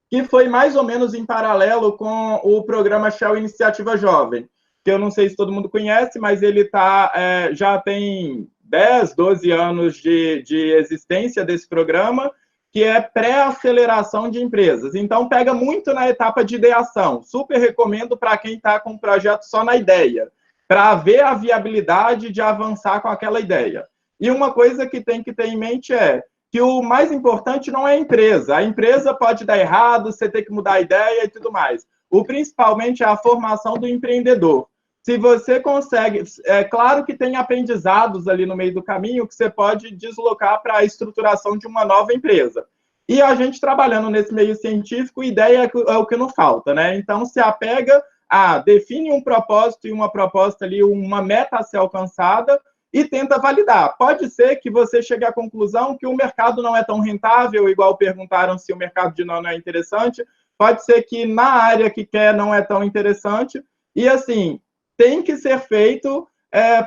que foi mais ou menos em paralelo com o programa Shell Iniciativa Jovem, que eu não sei se todo mundo conhece, mas ele já tem 10, 12 anos de existência desse programa, que é pré-aceleração de empresas. Então, pega muito na etapa de ideação. Super recomendo para quem está com um projeto só na ideia, para ver a viabilidade de avançar com aquela ideia. E uma coisa que tem que ter em mente é que o mais importante não é a empresa. A empresa pode dar errado, você tem que mudar a ideia e tudo mais. O principalmente é a formação do empreendedor. Se você consegue... É claro que tem aprendizados ali no meio do caminho que você pode deslocar para a estruturação de uma nova empresa. E a gente trabalhando nesse meio científico, ideia é o que não falta, né? Então, se apega define um propósito e uma proposta ali, uma meta a ser alcançada, e tenta validar. Pode ser que você chegue à conclusão que o mercado não é tão rentável, igual perguntaram se o mercado de não é interessante, pode ser que na área que quer não é tão interessante, e assim, tem que ser feito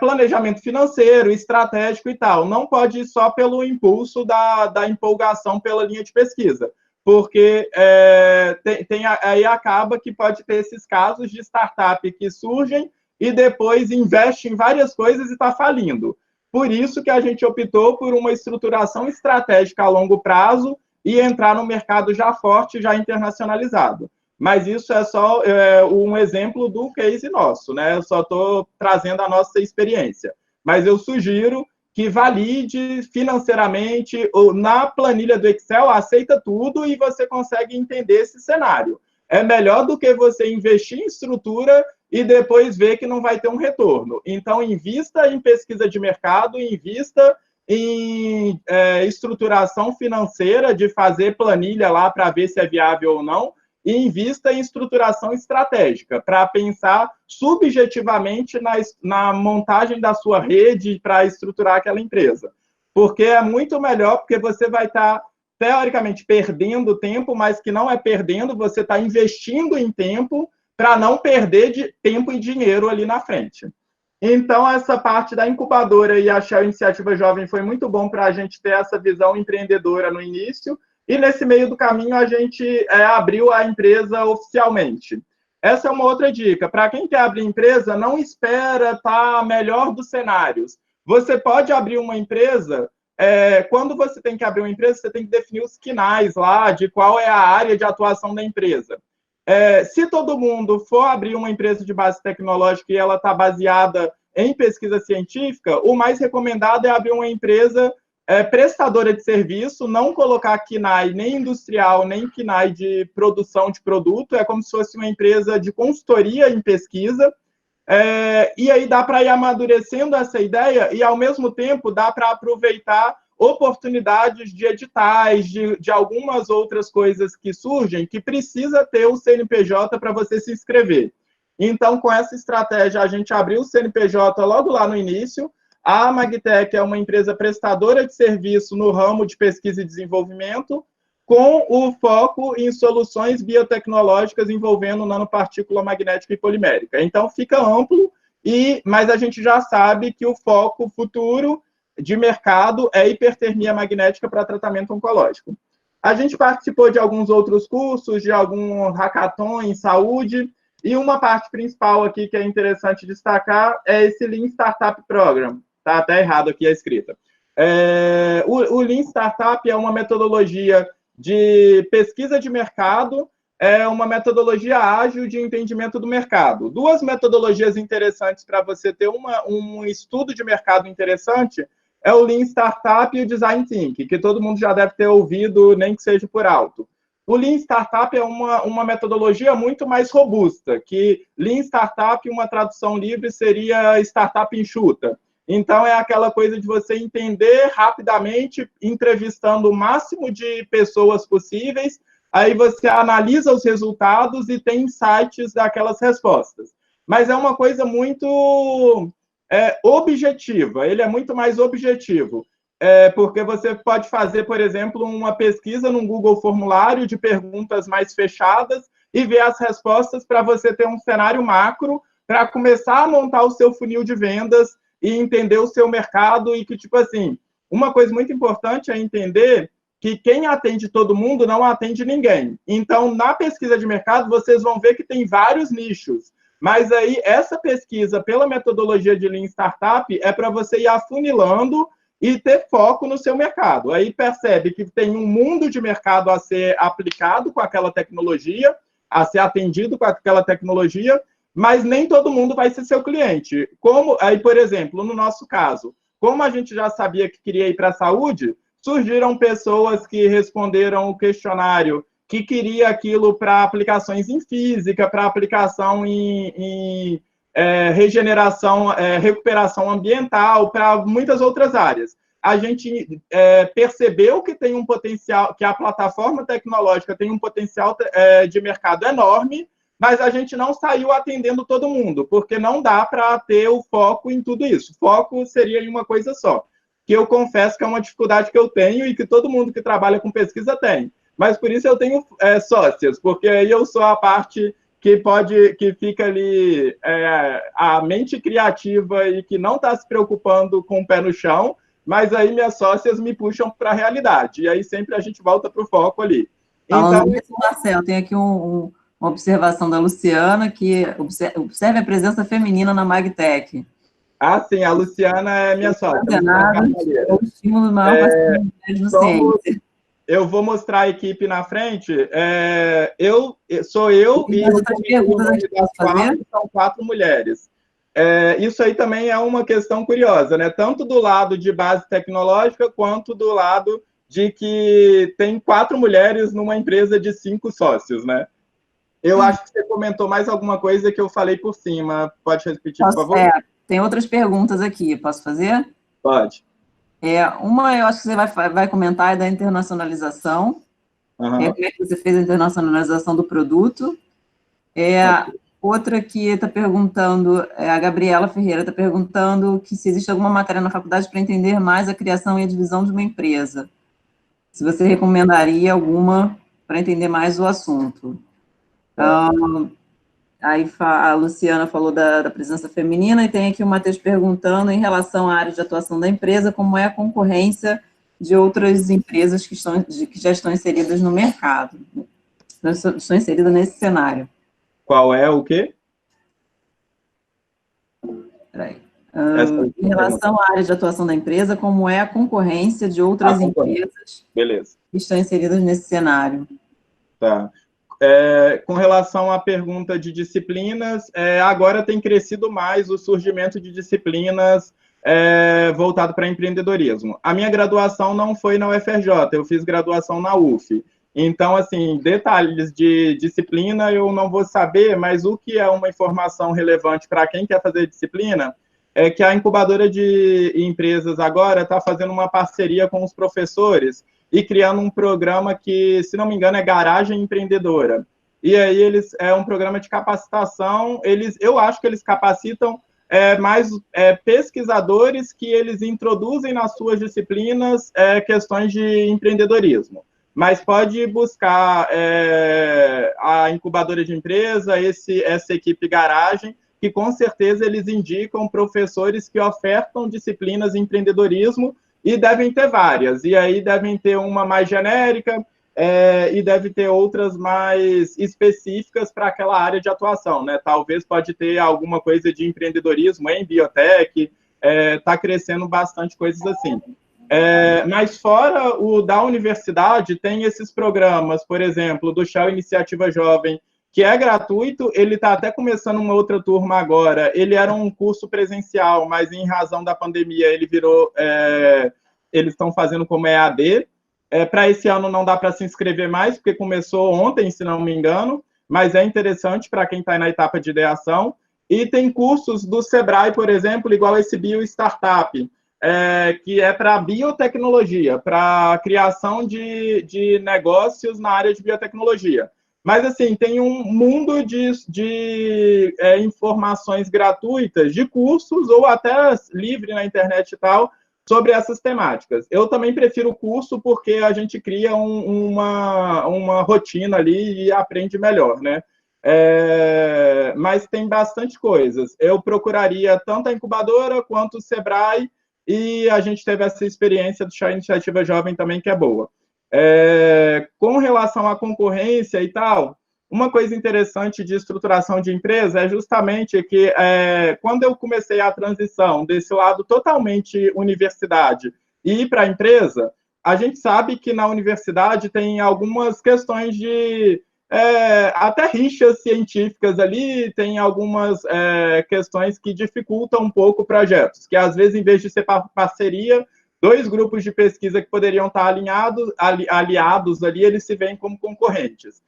planejamento financeiro, estratégico e tal. Não pode ir só pelo impulso da empolgação pela linha de pesquisa, porque aí acaba que pode ter esses casos de startup que surgem e depois investe em várias coisas e está falindo. Por isso que a gente optou por uma estruturação estratégica a longo prazo e entrar no mercado já forte, já internacionalizado. Mas isso é só um exemplo do case nosso, né? Eu só estou trazendo a nossa experiência. Mas eu sugiro que valide financeiramente, ou na planilha do Excel, aceita tudo e você consegue entender esse cenário. É melhor do que você investir em estrutura e depois ver que não vai ter um retorno. Então, invista em pesquisa de mercado, invista em estruturação financeira, de fazer planilha lá para ver se é viável ou não, e invista em estruturação estratégica, para pensar subjetivamente na montagem da sua rede para estruturar aquela empresa. Porque é muito melhor, porque você vai estar, teoricamente, perdendo tempo, mas que não é perdendo, você está investindo em tempo para não perder tempo e dinheiro ali na frente. Então, essa parte da incubadora e a Shell Iniciativa Jovem foi muito bom para a gente ter essa visão empreendedora no início, e nesse meio do caminho a gente abriu a empresa oficialmente. Essa é uma outra dica. Para quem quer abrir empresa, não espera estar melhor dos cenários. Você pode abrir uma empresa... quando você tem que abrir uma empresa, você tem que definir os quinais lá de qual é a área de atuação da empresa. Se todo mundo for abrir uma empresa de base tecnológica e ela está baseada em pesquisa científica, o mais recomendado é abrir uma empresa prestadora de serviço, não colocar KNAI nem industrial, nem KNAI de produção de produto, é como se fosse uma empresa de consultoria em pesquisa, e aí dá para ir amadurecendo essa ideia e, ao mesmo tempo, dá para aproveitar oportunidades de editais, de algumas outras coisas que surgem, que precisa ter o CNPJ para você se inscrever. Então, com essa estratégia, a gente abriu o CNPJ logo lá no início. A Magtec é uma empresa prestadora de serviço no ramo de pesquisa e desenvolvimento, com o foco em soluções biotecnológicas envolvendo nanopartícula magnética e polimérica. Então, fica amplo, mas a gente já sabe que o foco futuro de mercado é hipertermia magnética para tratamento oncológico. A gente participou de alguns outros cursos, de algum hackathon em saúde, e uma parte principal aqui que é interessante destacar é esse Lean Startup Program. Está até errado aqui a escrita. O Lean Startup é uma metodologia de pesquisa de mercado, é uma metodologia ágil de entendimento do mercado. Duas metodologias interessantes para você ter um estudo de mercado interessante é o Lean Startup e o Design Thinking, que todo mundo já deve ter ouvido, nem que seja por alto. O Lean Startup é uma metodologia muito mais robusta, que Lean Startup, uma tradução livre, seria startup enxuta. Então, é aquela coisa de você entender rapidamente, entrevistando o máximo de pessoas possíveis, aí você analisa os resultados e tem insights daquelas respostas. mas é uma coisa muito objetiva, ele é muito mais objetivo. Porque você pode fazer, por exemplo, uma pesquisa num Google Formulário de perguntas mais fechadas e ver as respostas para você ter um cenário macro para começar a montar o seu funil de vendas e entender o seu mercado e que, tipo assim, uma coisa muito importante é entender que quem atende todo mundo não atende ninguém. Então, na pesquisa de mercado, vocês vão ver que tem vários nichos. Mas aí, essa pesquisa, pela metodologia de Lean Startup, é para você ir afunilando e ter foco no seu mercado. Aí percebe que tem um mundo de mercado a ser aplicado com aquela tecnologia, a ser atendido com aquela tecnologia, mas nem todo mundo vai ser seu cliente. Como aí, por exemplo, no nosso caso, como a gente já sabia que queria ir para a saúde, surgiram pessoas que responderam o questionário que queria aquilo para aplicações em física, para aplicação em regeneração, recuperação ambiental, para muitas outras áreas. A gente percebeu que tem um potencial, que a plataforma tecnológica tem um potencial de mercado enorme, mas a gente não saiu atendendo todo mundo, porque não dá para ter o foco em tudo isso. Foco seria em uma coisa só, que eu confesso que é uma dificuldade que eu tenho e que todo mundo que trabalha com pesquisa tem. Mas por isso eu tenho sócias, porque aí eu sou a parte que fica ali a mente criativa e que não está se preocupando com o pé no chão, mas aí minhas sócias me puxam para a realidade, e aí sempre a gente volta para o foco ali. Falando disso, Marcelo, tem aqui uma observação da Luciana, que observe a presença feminina na Magtech. Ah, sim, a Luciana é minha sócia. É o estímulo maior para as mulheres no ciência. Eu vou mostrar a equipe na frente. Sou eu e são 4 mulheres. Isso aí também é uma questão curiosa, né? Tanto do lado de base tecnológica, quanto do lado de que tem 4 mulheres numa empresa de 5 sócios, né? Eu acho que você comentou mais alguma coisa que eu falei por cima. Pode repetir, por favor? Tem outras perguntas aqui. Posso fazer? Pode. Uma, eu acho que você vai comentar, é da internacionalização. Como é que você fez a internacionalização do produto? Outra que está perguntando, a Gabriela Ferreira está perguntando que se existe alguma matéria na faculdade para entender mais a criação e a divisão de uma empresa. Se você recomendaria alguma para entender mais o assunto. Aí a Luciana falou da presença feminina, e tem aqui o Matheus perguntando em relação à área de atuação da empresa, como é a concorrência de outras empresas que já estão inseridas no mercado, estão inseridas nesse cenário. Qual é o quê? Em relação à área de atuação da empresa, como é a concorrência de outras empresas que estão inseridas nesse cenário. Tá. Com relação à pergunta de disciplinas, agora tem crescido mais o surgimento de disciplinas voltado para empreendedorismo. A minha graduação não foi na UFRJ, eu fiz graduação na UF. Então, assim, detalhes de disciplina eu não vou saber, mas o que é uma informação relevante para quem quer fazer disciplina é que a incubadora de empresas agora está fazendo uma parceria com os professores e criando um programa que, se não me engano, é Garagem Empreendedora. E aí é um programa de capacitação, eu acho que eles capacitam mais pesquisadores que eles introduzem nas suas disciplinas questões de empreendedorismo. Mas pode buscar a incubadora de empresa, essa equipe Garagem, que com certeza eles indicam professores que ofertam disciplinas em empreendedorismo, e devem ter várias, e aí devem ter uma mais genérica, e deve ter outras mais específicas para aquela área de atuação, né? Talvez pode ter alguma coisa de empreendedorismo em biotech, está crescendo bastante coisas assim. Mas fora o da universidade, tem esses programas, por exemplo, do Shell Iniciativa Jovem, que é gratuito, ele está até começando uma outra turma agora. Ele era um curso presencial, mas em razão da pandemia ele virou... eles estão fazendo como EAD. Para esse ano não dá para se inscrever mais, porque começou ontem, se não me engano, mas é interessante para quem está na etapa de ideação. E tem cursos do Sebrae, por exemplo, igual esse Bio Startup, que é para biotecnologia, para criação de negócios na área de biotecnologia. Mas, assim, tem um mundo de informações gratuitas, de cursos, ou até livre na internet e tal, sobre essas temáticas. Eu também prefiro o curso porque a gente cria uma rotina ali e aprende melhor, né? Mas tem bastante coisas. Eu procuraria tanto a incubadora quanto o Sebrae, e a gente teve essa experiência do Chá Iniciativa Jovem também, que é boa. Com relação à concorrência e tal, uma coisa interessante de estruturação de empresa é justamente que quando eu comecei a transição desse lado totalmente universidade e ir para a empresa, a gente sabe que na universidade tem algumas questões de até rixas científicas ali, tem algumas questões que dificultam um pouco projetos, que às vezes, em vez de ser parceria, dois grupos de pesquisa que poderiam estar aliados ali, eles se veem como concorrentes.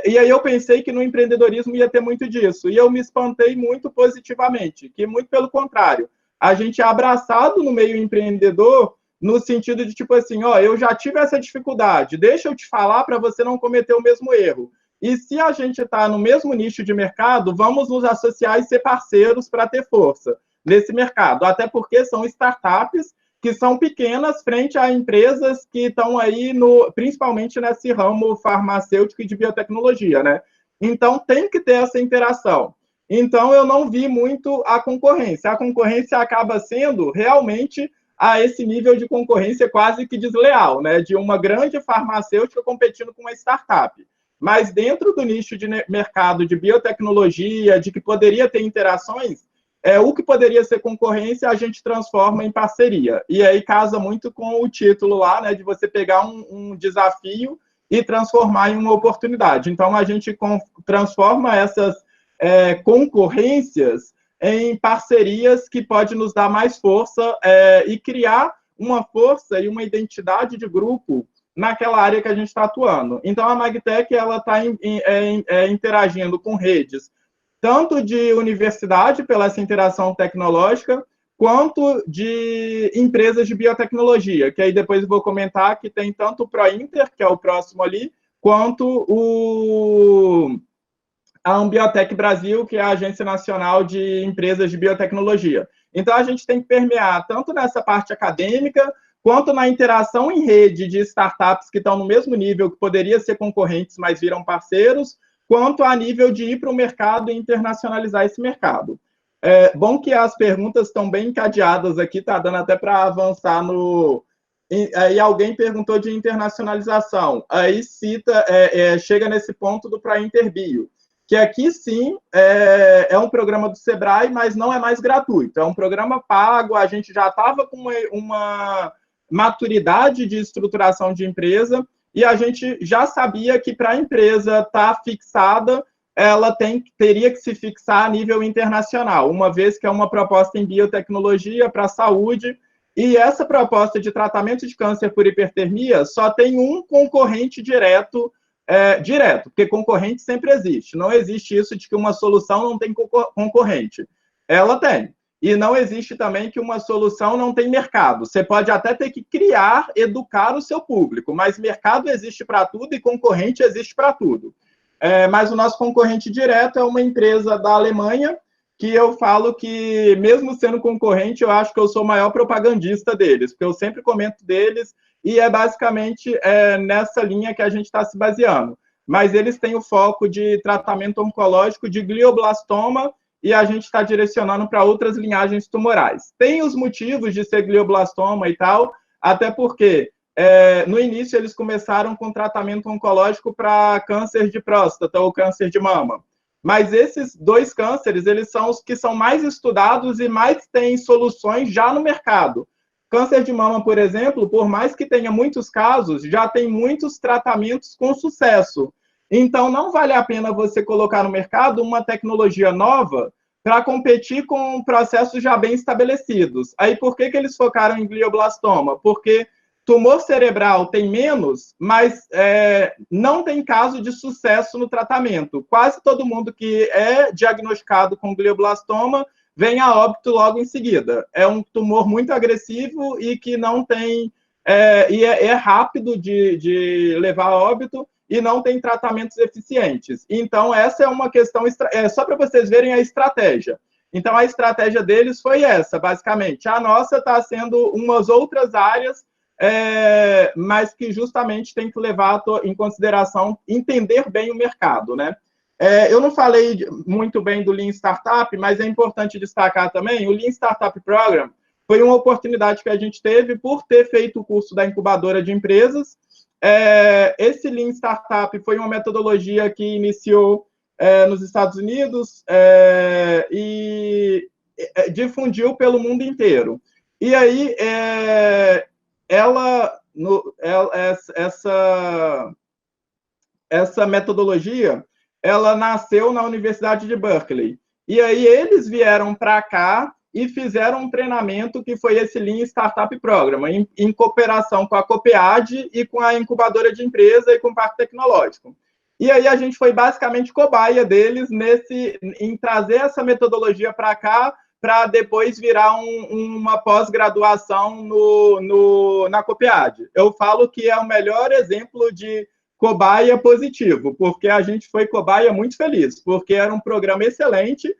E aí eu pensei que no empreendedorismo ia ter muito disso, e eu me espantei muito positivamente, que muito pelo contrário, a gente é abraçado no meio empreendedor, no sentido de, tipo assim, ó, eu já tive essa dificuldade, deixa eu te falar para você não cometer o mesmo erro. E se a gente está no mesmo nicho de mercado, vamos nos associar e ser parceiros para ter força nesse mercado, até porque são startups que são pequenas frente a empresas que estão aí, principalmente nesse ramo farmacêutico e de biotecnologia, né? Então, tem que ter essa interação. Então, eu não vi muito a concorrência. A concorrência acaba sendo realmente a esse nível de concorrência quase que desleal, né? De uma grande farmacêutica competindo com uma startup. Mas dentro do nicho de mercado de biotecnologia, de que poderia ter interações, o que poderia ser concorrência, a gente transforma em parceria. E aí casa muito com o título lá, né, de você pegar um desafio e transformar em uma oportunidade. Então, a gente transforma essas concorrências em parcerias que pode nos dar mais força e criar uma força e uma identidade de grupo naquela área que a gente está atuando. Então, a Magtech está interagindo com redes tanto de universidade, pela essa interação tecnológica, quanto de empresas de biotecnologia, que aí depois eu vou comentar que tem tanto o ProInter, que é o próximo ali, quanto a Ambiotec Brasil, que é a Agência Nacional de Empresas de Biotecnologia. Então, a gente tem que permear tanto nessa parte acadêmica, quanto na interação em rede de startups que estão no mesmo nível, que poderiam ser concorrentes, mas viram parceiros, quanto a nível de ir para o mercado e internacionalizar esse mercado. Bom que as perguntas estão bem encadeadas aqui, está dando até para avançar no... Aí alguém perguntou de internacionalização, aí chega nesse ponto do ProInterbio, que aqui sim é um programa do Sebrae, mas não é mais gratuito, é um programa pago, a gente já estava com uma maturidade de estruturação de empresa, e a gente já sabia que para a empresa estar fixada, ela teria que se fixar a nível internacional, uma vez que é uma proposta em biotecnologia para a saúde, e essa proposta de tratamento de câncer por hipertermia só tem um concorrente direto, porque concorrente sempre existe. Não existe isso de que uma solução não tem concorrente. Ela tem. E não existe também que uma solução não tem mercado. Você pode até ter que criar, educar o seu público, mas mercado existe para tudo e concorrente existe para tudo. Mas o nosso concorrente direto é uma empresa da Alemanha, que eu falo que, mesmo sendo concorrente, eu acho que eu sou o maior propagandista deles, porque eu sempre comento deles, e é basicamente nessa linha que a gente está se baseando. Mas eles têm o foco de tratamento oncológico de glioblastoma, e a gente está direcionando para outras linhagens tumorais. Tem os motivos de ser glioblastoma e tal, até porque no início eles começaram com tratamento oncológico para câncer de próstata ou câncer de mama. Mas esses dois cânceres, eles são os que são mais estudados e mais têm soluções já no mercado. Câncer de mama, por exemplo, por mais que tenha muitos casos, já tem muitos tratamentos com sucesso. Então, não vale a pena você colocar no mercado uma tecnologia nova para competir com processos já bem estabelecidos. Aí, por que eles focaram em glioblastoma? Porque tumor cerebral tem menos, mas não tem caso de sucesso no tratamento. Quase todo mundo que é diagnosticado com glioblastoma vem a óbito logo em seguida. É um tumor muito agressivo e que não tem... é rápido de levar a óbito, e não tem tratamentos eficientes. Então, essa é uma questão, só para vocês verem a estratégia. Então, a estratégia deles foi essa, basicamente. A nossa está sendo umas outras áreas, mas que justamente tem que levar em consideração, entender bem o mercado, né? Eu não falei muito bem do Lean Startup, mas é importante destacar também, o Lean Startup Program foi uma oportunidade que a gente teve por ter feito o curso da incubadora de empresas. Esse Lean Startup foi uma metodologia que iniciou nos Estados Unidos e difundiu pelo mundo inteiro. E aí, essa metodologia, ela nasceu na Universidade de Berkeley. E aí eles vieram para cá e fizeram um treinamento que foi esse Lean Startup Program, em cooperação com a COPEAD e com a incubadora de empresa e com o Parque Tecnológico. E aí a gente foi basicamente cobaia deles em trazer essa metodologia para cá, para depois virar uma pós-graduação na COPEAD. Eu falo que é o melhor exemplo de cobaia positivo, porque a gente foi cobaia muito feliz, porque era um programa excelente,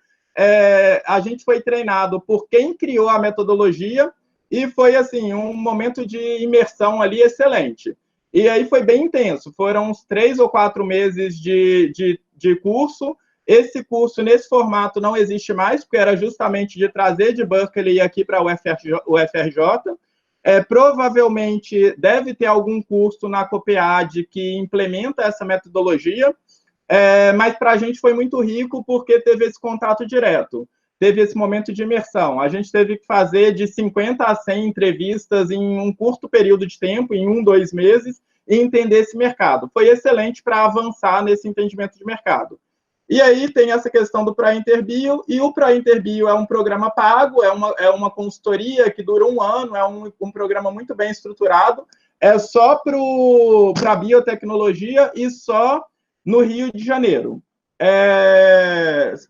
a gente foi treinado por quem criou a metodologia e foi, assim, um momento de imersão ali excelente. E aí foi bem intenso, foram uns 3 ou 4 meses de curso. Esse curso, nesse formato, não existe mais, porque era justamente de trazer de Berkeley aqui para o UFRJ. Provavelmente deve ter algum curso na COPEAD que implementa essa metodologia, mas para a gente foi muito rico porque teve esse contato direto, teve esse momento de imersão. A gente teve que fazer de 50 a 100 entrevistas em um curto período de tempo, em 1, 2 meses, e entender esse mercado. Foi excelente para avançar nesse entendimento de mercado. E aí tem essa questão do ProInterBio, e o ProInterBio é um programa pago, é uma consultoria que dura 1 ano, é um programa muito bem estruturado, é só para biotecnologia e só no Rio de Janeiro.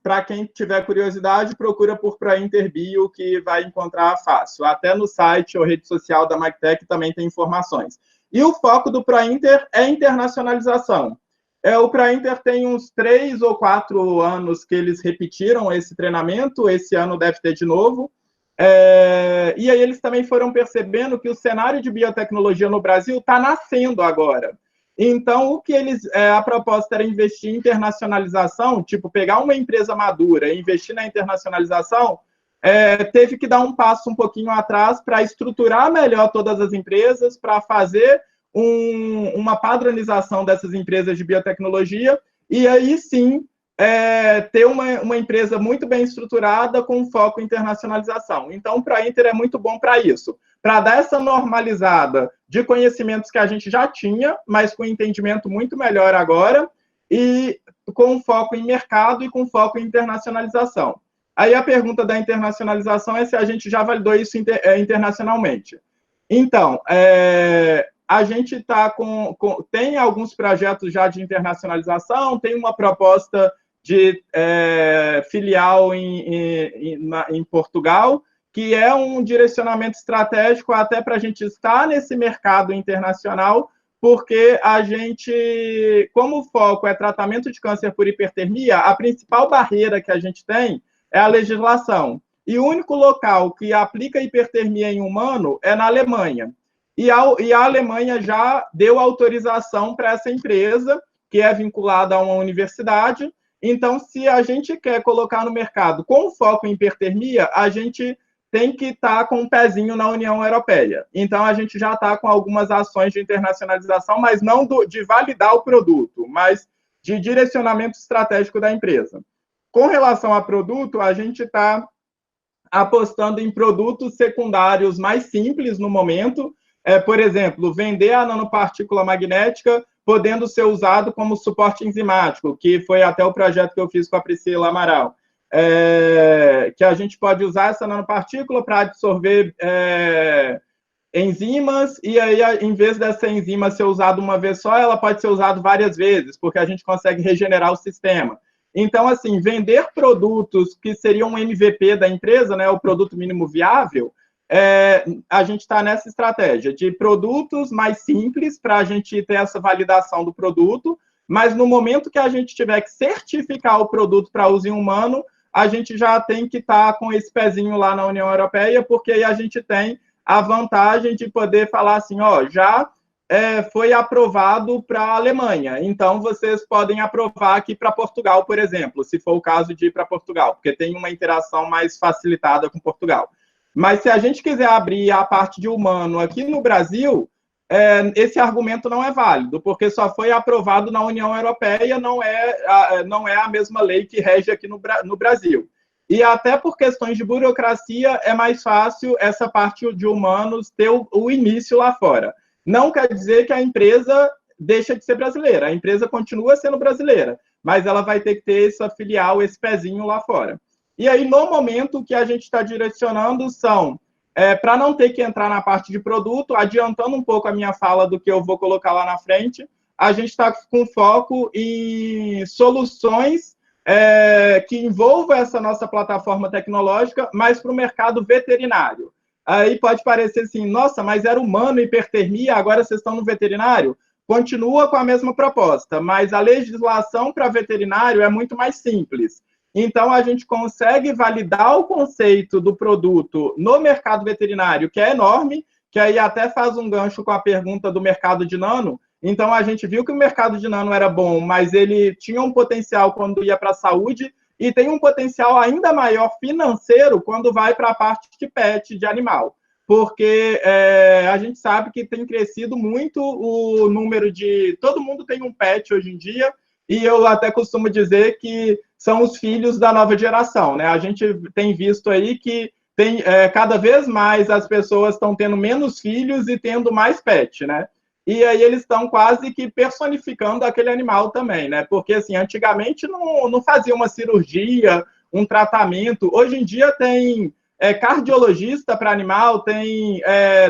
Para quem tiver curiosidade, procura por ProInterBio, que vai encontrar fácil. Até no site ou rede social da MagTech também tem informações. E o foco do ProInter é internacionalização. O ProInter tem uns 3 ou 4 anos que eles repetiram esse treinamento, esse ano deve ter de novo, e aí eles também foram percebendo que o cenário de biotecnologia no Brasil está nascendo agora. Então, o que a proposta era investir em internacionalização, tipo, pegar uma empresa madura e investir na internacionalização, teve que dar um passo um pouquinho atrás para estruturar melhor todas as empresas, para fazer uma padronização dessas empresas de biotecnologia, e aí sim ter uma empresa muito bem estruturada com foco em internacionalização. Então, o ProInter é muito bom para isso, para dar essa normalizada de conhecimentos que a gente já tinha, mas com entendimento muito melhor agora, e com foco em mercado e com foco em internacionalização. Aí a pergunta da internacionalização é se a gente já validou isso internacionalmente. Então, a gente tem alguns projetos já de internacionalização, tem uma proposta de filial em Portugal, que é um direcionamento estratégico até para a gente estar nesse mercado internacional, porque a gente, como o foco é tratamento de câncer por hipertermia, a principal barreira que a gente tem é a legislação. E o único local que aplica hipertermia em humano é na Alemanha. E a Alemanha já deu autorização para essa empresa, que é vinculada a uma universidade. Então, se a gente quer colocar no mercado com foco em hipertermia, a gente tem que estar com um pezinho na União Europeia. Então, a gente já está com algumas ações de internacionalização, mas não de validar o produto, mas de direcionamento estratégico da empresa. Com relação a produto, a gente está apostando em produtos secundários mais simples no momento. Por exemplo, vender a nanopartícula magnética podendo ser usado como suporte enzimático, que foi até o projeto que eu fiz com a Priscila Amaral. Que a gente pode usar essa nanopartícula para absorver enzimas, e aí, em vez dessa enzima ser usada uma vez só, ela pode ser usada várias vezes, porque a gente consegue regenerar o sistema. Então, assim, vender produtos que seriam um MVP da empresa, né, o produto mínimo viável, a gente está nessa estratégia de produtos mais simples para a gente ter essa validação do produto, mas no momento que a gente tiver que certificar o produto para uso humano, a gente já tem que estar com esse pezinho lá na União Europeia, porque aí a gente tem a vantagem de poder falar assim, ó, já foi aprovado para a Alemanha, então vocês podem aprovar aqui para Portugal, por exemplo, se for o caso de ir para Portugal, porque tem uma interação mais facilitada com Portugal. Mas se a gente quiser abrir a parte de humano aqui no Brasil, esse argumento não é válido, porque só foi aprovado na União Europeia, não é a mesma lei que rege aqui no Brasil. E até por questões de burocracia, é mais fácil essa parte de humanos ter o início lá fora. Não quer dizer que a empresa deixa de ser brasileira, a empresa continua sendo brasileira, mas ela vai ter que ter essa filial, esse pezinho lá fora. E aí, no momento, o que a gente está direcionando são, para não ter que entrar na parte de produto, adiantando um pouco a minha fala do que eu vou colocar lá na frente, a gente está com foco em soluções que envolvam essa nossa plataforma tecnológica, mas para o mercado veterinário. Aí pode parecer assim, nossa, mas era humano, hipertermia, agora vocês estão no veterinário? Continua com a mesma proposta, mas a legislação para veterinário é muito mais simples. Então, a gente consegue validar o conceito do produto no mercado veterinário, que é enorme, que aí até faz um gancho com a pergunta do mercado de nano. Então, a gente viu que o mercado de nano era bom, mas ele tinha um potencial quando ia para a saúde e tem um potencial ainda maior financeiro quando vai para a parte de pet, de animal. Porque a gente sabe que tem crescido muito o número de... Todo mundo tem um pet hoje em dia, e eu até costumo dizer que são os filhos da nova geração, né? A gente tem visto aí que cada vez mais as pessoas estão tendo menos filhos e tendo mais pet, né? E aí eles estão quase que personificando aquele animal também, né? Porque, assim, antigamente não fazia uma cirurgia, um tratamento. Hoje em dia tem cardiologista para animal, tem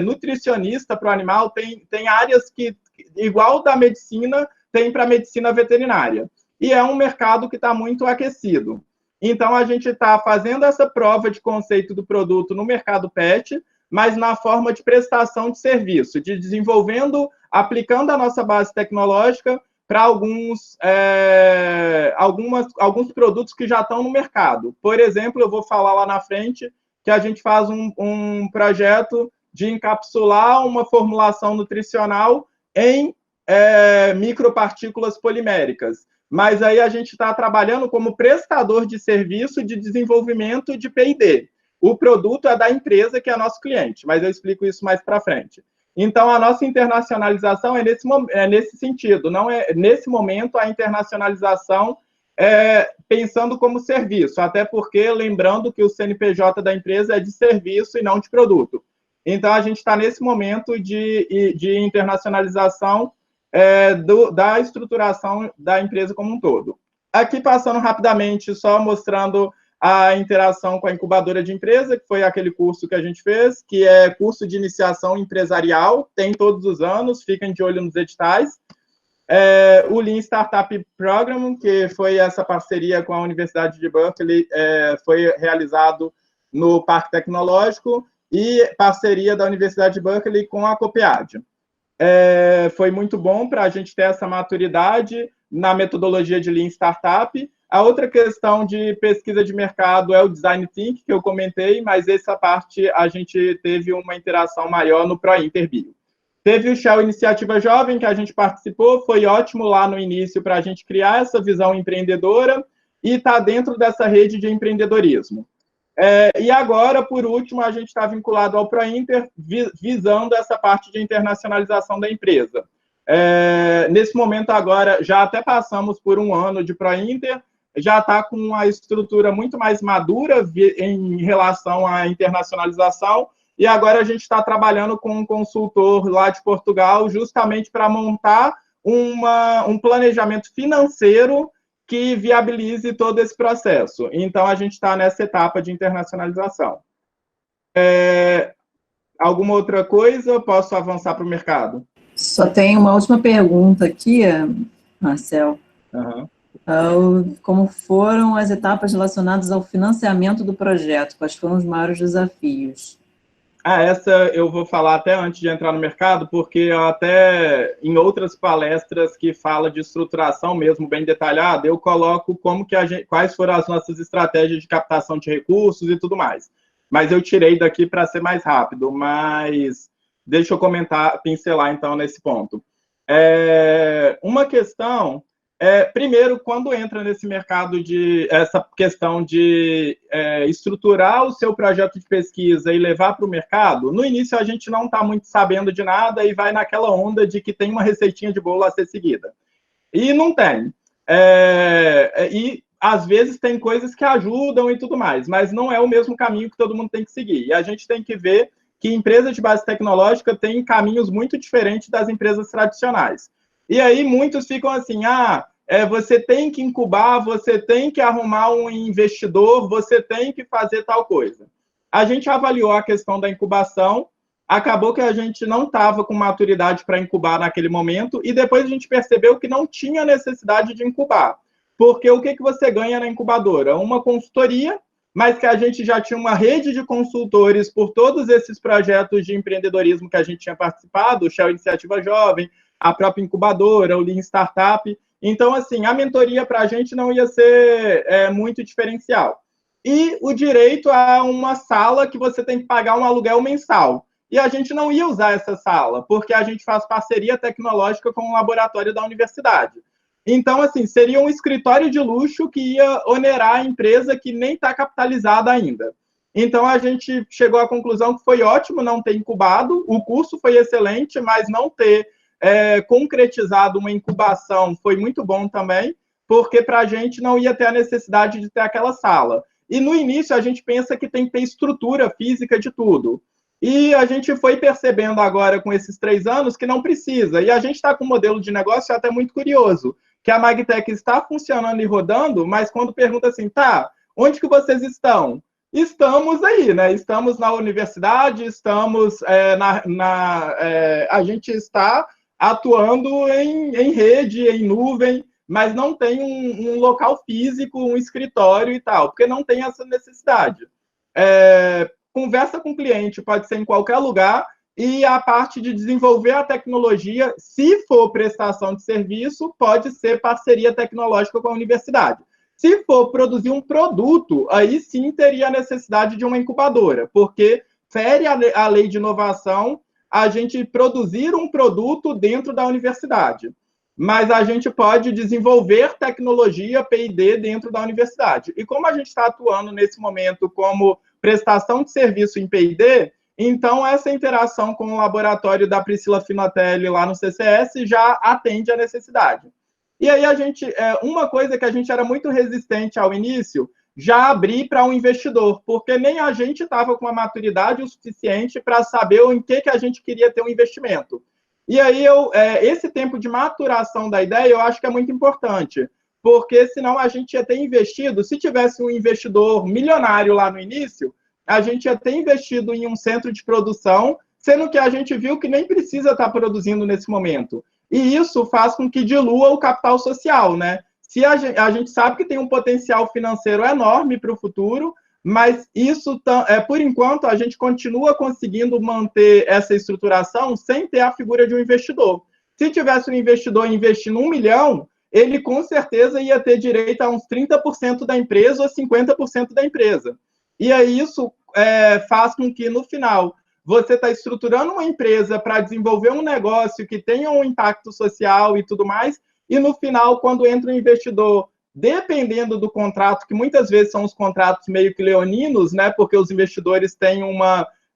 nutricionista para o animal, tem áreas que, igual da medicina, tem para a medicina veterinária. E é um mercado que está muito aquecido. Então, a gente está fazendo essa prova de conceito do produto no mercado pet, mas na forma de prestação de serviço, de desenvolvendo, aplicando a nossa base tecnológica para alguns produtos que já estão no mercado. Por exemplo, eu vou falar lá na frente que a gente faz um projeto de encapsular uma formulação nutricional em micropartículas poliméricas. Mas aí a gente está trabalhando como prestador de serviço de desenvolvimento de P&D. O produto é da empresa, que é nosso cliente, mas eu explico isso mais para frente. Então, a nossa internacionalização é nesse sentido. Não nesse momento, a internacionalização pensando como serviço, até porque, lembrando que o CNPJ da empresa é de serviço e não de produto. Então, a gente está nesse momento de internacionalização da estruturação da empresa como um todo. Aqui, passando rapidamente, só mostrando a interação com a incubadora de empresa, que foi aquele curso que a gente fez, que é curso de iniciação empresarial, tem todos os anos, fiquem de olho nos editais. O Lean Startup Program, que foi essa parceria com a Universidade de Berkeley, foi realizado no Parque Tecnológico, e parceria da Universidade de Berkeley com a Copiad. Foi muito bom para a gente ter essa maturidade na metodologia de Lean Startup. A outra questão de pesquisa de mercado é o Design Think, que eu comentei, mas essa parte a gente teve uma interação maior no ProInterBio. Teve o Shell Iniciativa Jovem, que a gente participou, foi ótimo lá no início para a gente criar essa visão empreendedora e está dentro dessa rede de empreendedorismo. E agora, por último, a gente está vinculado ao ProInter, visando essa parte de internacionalização da empresa. Nesse momento agora, já até passamos por um ano de ProInter, já está com uma estrutura muito mais madura em relação à internacionalização, e agora a gente está trabalhando com um consultor lá de Portugal, justamente para montar um planejamento financeiro que viabilize todo esse processo. Então, a gente está nessa etapa de internacionalização. Alguma outra coisa? Posso avançar para o mercado? Só tem uma última pergunta aqui, Marcel. Como foram as etapas relacionadas ao financiamento do projeto? Quais foram os maiores desafios? Essa eu vou falar até antes de entrar no mercado, porque até em outras palestras que fala de estruturação mesmo, bem detalhada, eu coloco como que quais foram as nossas estratégias de captação de recursos e tudo mais. Mas eu tirei daqui para ser mais rápido, mas deixa eu pincelar então nesse ponto. Uma questão primeiro, quando entra nesse mercado essa questão de estruturar o seu projeto de pesquisa e levar para o mercado, no início a gente não está muito sabendo de nada e vai naquela onda de que tem uma receitinha de bolo a ser seguida. E não tem. E às vezes tem coisas que ajudam e tudo mais, mas não é o mesmo caminho que todo mundo tem que seguir. E a gente tem que ver que empresas de base tecnológica têm caminhos muito diferentes das empresas tradicionais. E aí muitos ficam assim, você tem que incubar, você tem que arrumar um investidor, você tem que fazer tal coisa. A gente avaliou a questão da incubação, acabou que a gente não estava com maturidade para incubar naquele momento, e depois a gente percebeu que não tinha necessidade de incubar. Porque o que você ganha na incubadora? Uma consultoria, mas que a gente já tinha uma rede de consultores por todos esses projetos de empreendedorismo que a gente tinha participado, o Shell Iniciativa Jovem, a própria incubadora, o Lean Startup. Então, assim, a mentoria para a gente não ia ser muito diferencial. E o direito a uma sala que você tem que pagar um aluguel mensal. E a gente não ia usar essa sala, porque a gente faz parceria tecnológica com o laboratório da universidade. Então, assim, seria um escritório de luxo que ia onerar a empresa que nem está capitalizada ainda. Então, a gente chegou à conclusão que foi ótimo não ter incubado, o curso foi excelente, mas não ter concretizado uma incubação foi muito bom também, porque para a gente não ia ter a necessidade de ter aquela sala. E no início a gente pensa que tem que ter estrutura física de tudo. E a gente foi percebendo agora com esses 3 anos que não precisa. E a gente está com um modelo de negócio até muito curioso, que a Magtech está funcionando e rodando, mas quando pergunta assim, onde que vocês estão? Estamos aí, né? Estamos na universidade, estamos a gente está atuando em rede, em nuvem, mas não tem um local físico, um escritório e tal, porque não tem essa necessidade. Conversa com o cliente, pode ser em qualquer lugar, e a parte de desenvolver a tecnologia, se for prestação de serviço, pode ser parceria tecnológica com a universidade. Se for produzir um produto, aí sim teria a necessidade de uma incubadora, porque fere a lei de inovação a gente produzir um produto dentro da universidade. Mas a gente pode desenvolver tecnologia P&D dentro da universidade. E como a gente está atuando nesse momento como prestação de serviço em P&D, então essa interação com o laboratório da Priscila Finatelli lá no CCS já atende a necessidade. E aí uma coisa que a gente era muito resistente ao início, já abrir para um investidor, porque nem a gente estava com a maturidade o suficiente para saber em que a gente queria ter um investimento. E aí, esse tempo de maturação da ideia, eu acho que é muito importante, porque senão a gente ia ter investido, se tivesse um investidor milionário lá no início, a gente ia ter investido em um centro de produção, sendo que a gente viu que nem precisa estar produzindo nesse momento. E isso faz com que dilua o capital social, né? Se a gente sabe que tem um potencial financeiro enorme para o futuro, mas isso, por enquanto, a gente continua conseguindo manter essa estruturação sem ter a figura de um investidor. Se tivesse um investidor investindo 1 milhão, ele com certeza ia ter direito a uns 30% da empresa ou 50% da empresa. E aí isso faz com que, no final, você está estruturando uma empresa para desenvolver um negócio que tenha um impacto social e tudo mais, e no final, quando entra um investidor, dependendo do contrato, que muitas vezes são os contratos meio que leoninos, né, porque os investidores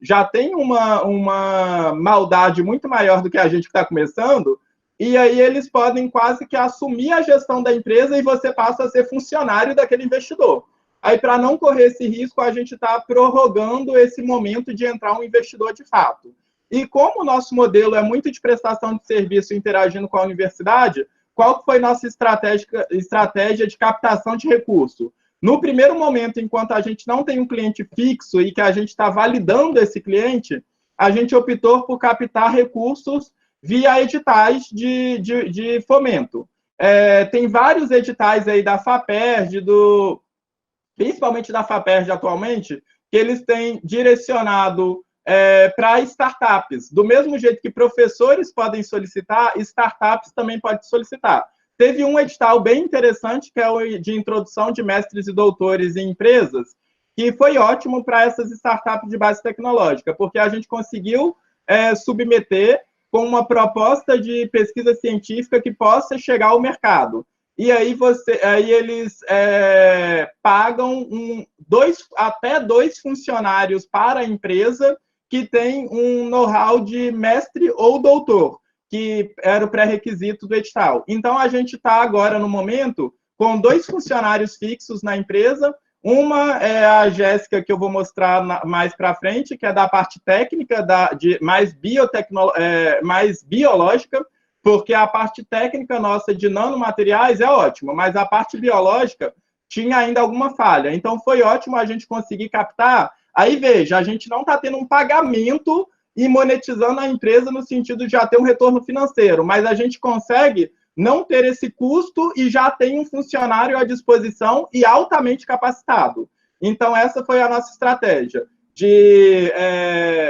já têm uma maldade muito maior do que a gente que está começando, e aí eles podem quase que assumir a gestão da empresa e você passa a ser funcionário daquele investidor. Aí, para não correr esse risco, a gente está prorrogando esse momento de entrar um investidor de fato. E como o nosso modelo é muito de prestação de serviço interagindo com a universidade, qual foi nossa estratégia de captação de recurso? No primeiro momento, enquanto a gente não tem um cliente fixo e que a gente está validando esse cliente, a gente optou por captar recursos via editais de fomento. Tem vários editais aí da FAPERJ, principalmente da FAPERJ atualmente, que eles têm direcionado para startups. Do mesmo jeito que professores podem solicitar, startups também podem solicitar. Teve um edital bem interessante, que é o de introdução de mestres e doutores em empresas, que foi ótimo para essas startups de base tecnológica, porque a gente conseguiu submeter com uma proposta de pesquisa científica que possa chegar ao mercado. E aí, eles pagam até 2 funcionários para a empresa que tem um know-how de mestre ou doutor, que era o pré-requisito do edital. Então, a gente está agora, no momento, com 2 funcionários fixos na empresa. Uma é a Jéssica, que eu vou mostrar mais para frente, que é da parte técnica, mais biológica, porque a parte técnica nossa de nanomateriais é ótima, mas a parte biológica tinha ainda alguma falha. Então, foi ótimo a gente conseguir captar. Aí, veja, a gente não está tendo um pagamento e monetizando a empresa no sentido de já ter um retorno financeiro, mas a gente consegue não ter esse custo e já tem um funcionário à disposição e altamente capacitado. Então, essa foi a nossa estratégia, de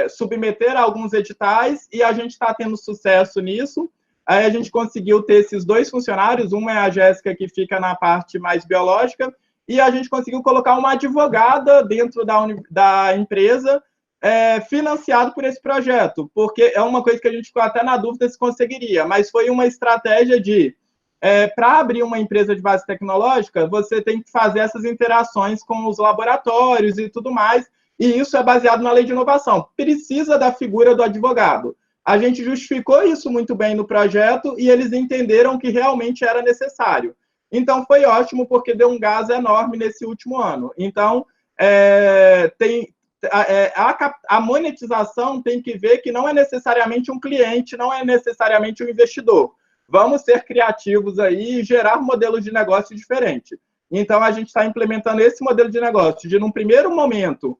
submeter a alguns editais, e a gente está tendo sucesso nisso. Aí a gente conseguiu ter esses 2 funcionários, uma é a Jéssica, que fica na parte mais biológica, e a gente conseguiu colocar uma advogada dentro da empresa, financiado por esse projeto, porque é uma coisa que a gente ficou até na dúvida se conseguiria, mas foi uma estratégia de, para abrir uma empresa de base tecnológica, você tem que fazer essas interações com os laboratórios e tudo mais, e isso é baseado na lei de inovação. Precisa da figura do advogado. A gente justificou isso muito bem no projeto e eles entenderam que realmente era necessário. Então, foi ótimo, porque deu um gás enorme nesse último ano. Então, a monetização tem que ver que não é necessariamente um cliente, não é necessariamente um investidor. Vamos ser criativos aí e gerar modelos de negócio diferentes. Então, a gente está implementando esse modelo de negócio, de, num primeiro momento,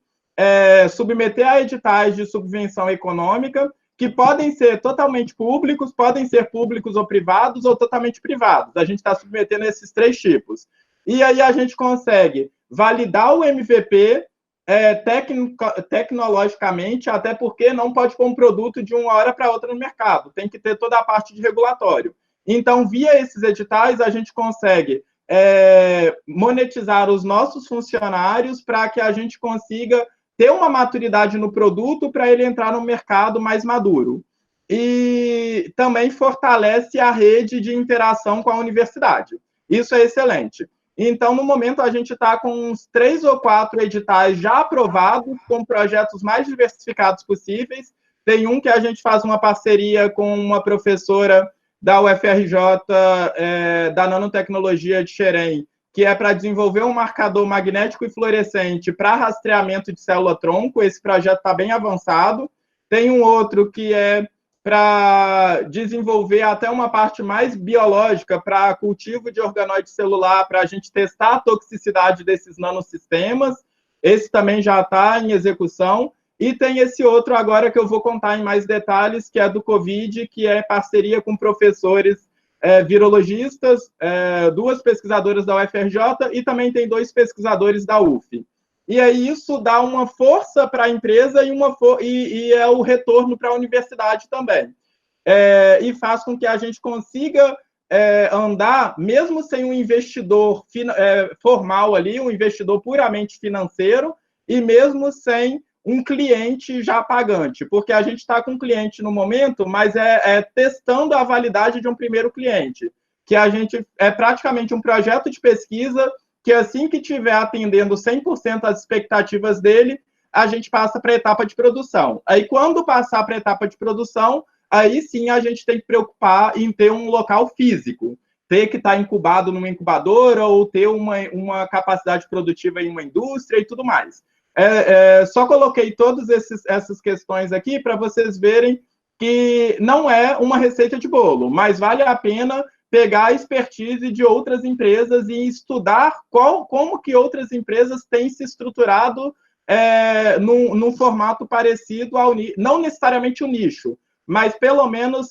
submeter a editais de subvenção econômica, que podem ser totalmente públicos, podem ser públicos ou privados, ou totalmente privados. A gente está submetendo esses 3 tipos. E aí a gente consegue validar o MVP tecnologicamente, até porque não pode pôr um produto de uma hora para outra no mercado, tem que ter toda a parte de regulatório. Então, via esses editais, a gente consegue monetizar os nossos funcionários para que a gente consiga ter uma maturidade no produto para ele entrar no mercado mais maduro. E também fortalece a rede de interação com a universidade. Isso é excelente. Então, no momento, a gente está com uns 3 ou 4 editais já aprovados, com projetos mais diversificados possíveis. Tem um que a gente faz uma parceria com uma professora da UFRJ, da nanotecnologia de Xerém, que é para desenvolver um marcador magnético e fluorescente para rastreamento de célula-tronco. Esse projeto está bem avançado. Tem um outro que é para desenvolver até uma parte mais biológica para cultivo de organoide celular, para a gente testar a toxicidade desses nanosistemas. Esse também já está em execução. E tem esse outro agora que eu vou contar em mais detalhes, que é do COVID, que é parceria com professores virologistas, 2 pesquisadoras da UFRJ e também tem 2 pesquisadores da UF. E aí isso dá uma força para a empresa e é o retorno para a universidade também. E faz com que a gente consiga andar, mesmo sem um investidor formal ali, um investidor puramente financeiro, e mesmo sem um cliente já pagante, porque a gente está com um cliente no momento, mas testando a validade de um primeiro cliente, que a gente praticamente um projeto de pesquisa que assim que estiver atendendo 100% as expectativas dele, a gente passa para a etapa de produção. Aí, quando passar para a etapa de produção, aí sim a gente tem que preocupar em ter um local físico, ter que estar incubado numa incubadora ou ter uma capacidade produtiva em uma indústria e tudo mais. Só coloquei todas essas questões aqui para vocês verem que não é uma receita de bolo, mas vale a pena pegar a expertise de outras empresas e estudar como que outras empresas têm se estruturado num formato parecido ao não necessariamente o nicho, mas pelo menos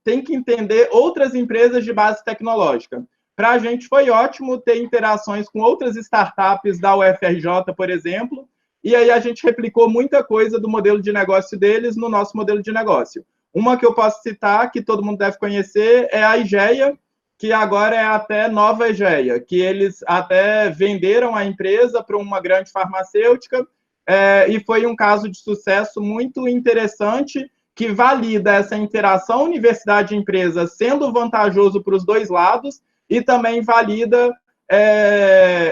tem que entender outras empresas de base tecnológica. Para a gente foi ótimo ter interações com outras startups da UFRJ, por exemplo, e aí a gente replicou muita coisa do modelo de negócio deles no nosso modelo de negócio. Uma que eu posso citar, que todo mundo deve conhecer, é a IGEA, que agora é até Nova IGEA, que eles até venderam a empresa para uma grande farmacêutica, e foi um caso de sucesso muito interessante, que valida essa interação universidade-empresa sendo vantajoso para os dois lados, e também valida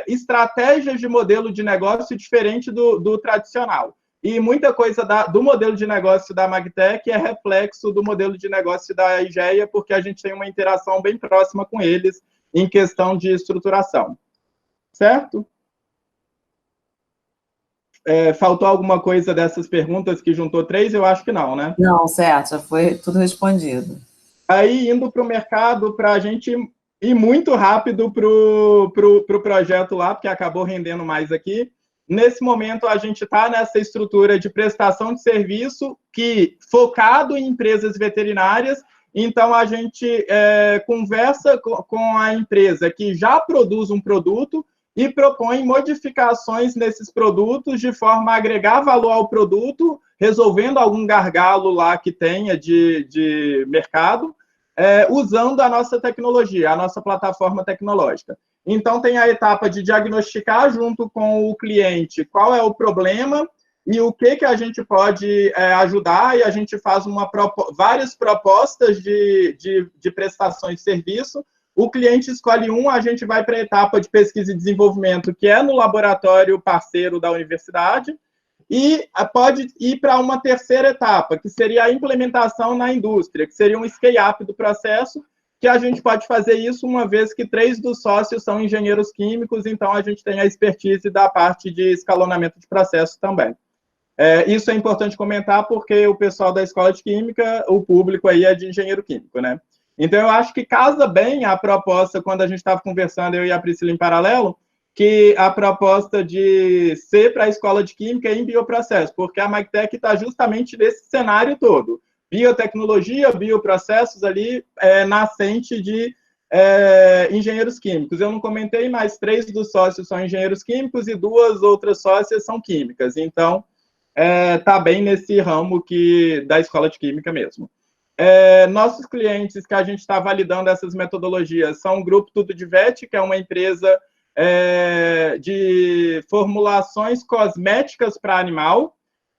estratégias de modelo de negócio diferente do tradicional. E muita coisa do modelo de negócio da Magtec é reflexo do modelo de negócio da IGEA, porque a gente tem uma interação bem próxima com eles em questão de estruturação. Certo? Faltou alguma coisa dessas perguntas que juntou 3? Eu acho que não, né? Não, certo, já foi tudo respondido. Aí, indo para o mercado, para a gente ir muito rápido para o projeto lá, porque acabou rendendo mais aqui. Nesse momento, a gente está nessa estrutura de prestação de serviço focado em empresas veterinárias. Então, a gente conversa com a empresa que já produz um produto e propõe modificações nesses produtos de forma a agregar valor ao produto, resolvendo algum gargalo lá que tenha de mercado, usando a nossa tecnologia, a nossa plataforma tecnológica. Então, tem a etapa de diagnosticar junto com o cliente qual é o problema e o que a gente pode ajudar, e a gente faz várias propostas de prestações de serviço. O cliente escolhe a gente vai para a etapa de pesquisa e desenvolvimento, que é no laboratório parceiro da universidade, e pode ir para uma terceira etapa, que seria a implementação na indústria, que seria um scale-up do processo, que a gente pode fazer isso uma vez que 3 dos sócios são engenheiros químicos, então a gente tem a expertise da parte de escalonamento de processo também. Isso é importante comentar, porque o pessoal da escola de química, o público aí é de engenheiro químico, né? Então, eu acho que casa bem a proposta, quando a gente estava conversando, eu e a Priscila em paralelo, que a proposta de ser para a escola de química em bioprocesso, porque a Magtec está justamente nesse cenário todo. Biotecnologia, bioprocessos ali, nascente de engenheiros químicos. Eu não comentei, mas 3 dos sócios são engenheiros químicos e 2 outras sócias são químicas. Então, está bem nesse ramo da escola de química mesmo. Nossos clientes que a gente está validando essas metodologias são o Grupo Tudo de Vet, que é uma empresa de formulações cosméticas para animal,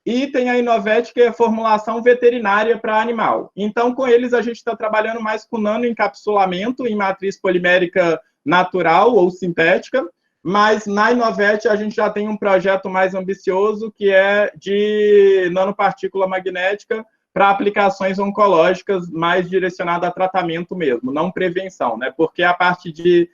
e tem a Inovet, que é formulação veterinária para animal. Então, com eles, a gente está trabalhando mais com nanoencapsulamento em matriz polimérica natural ou sintética, mas na Inovet a gente já tem um projeto mais ambicioso, que é de nanopartícula magnética para aplicações oncológicas mais direcionada a tratamento mesmo, não prevenção, né? Porque a parte de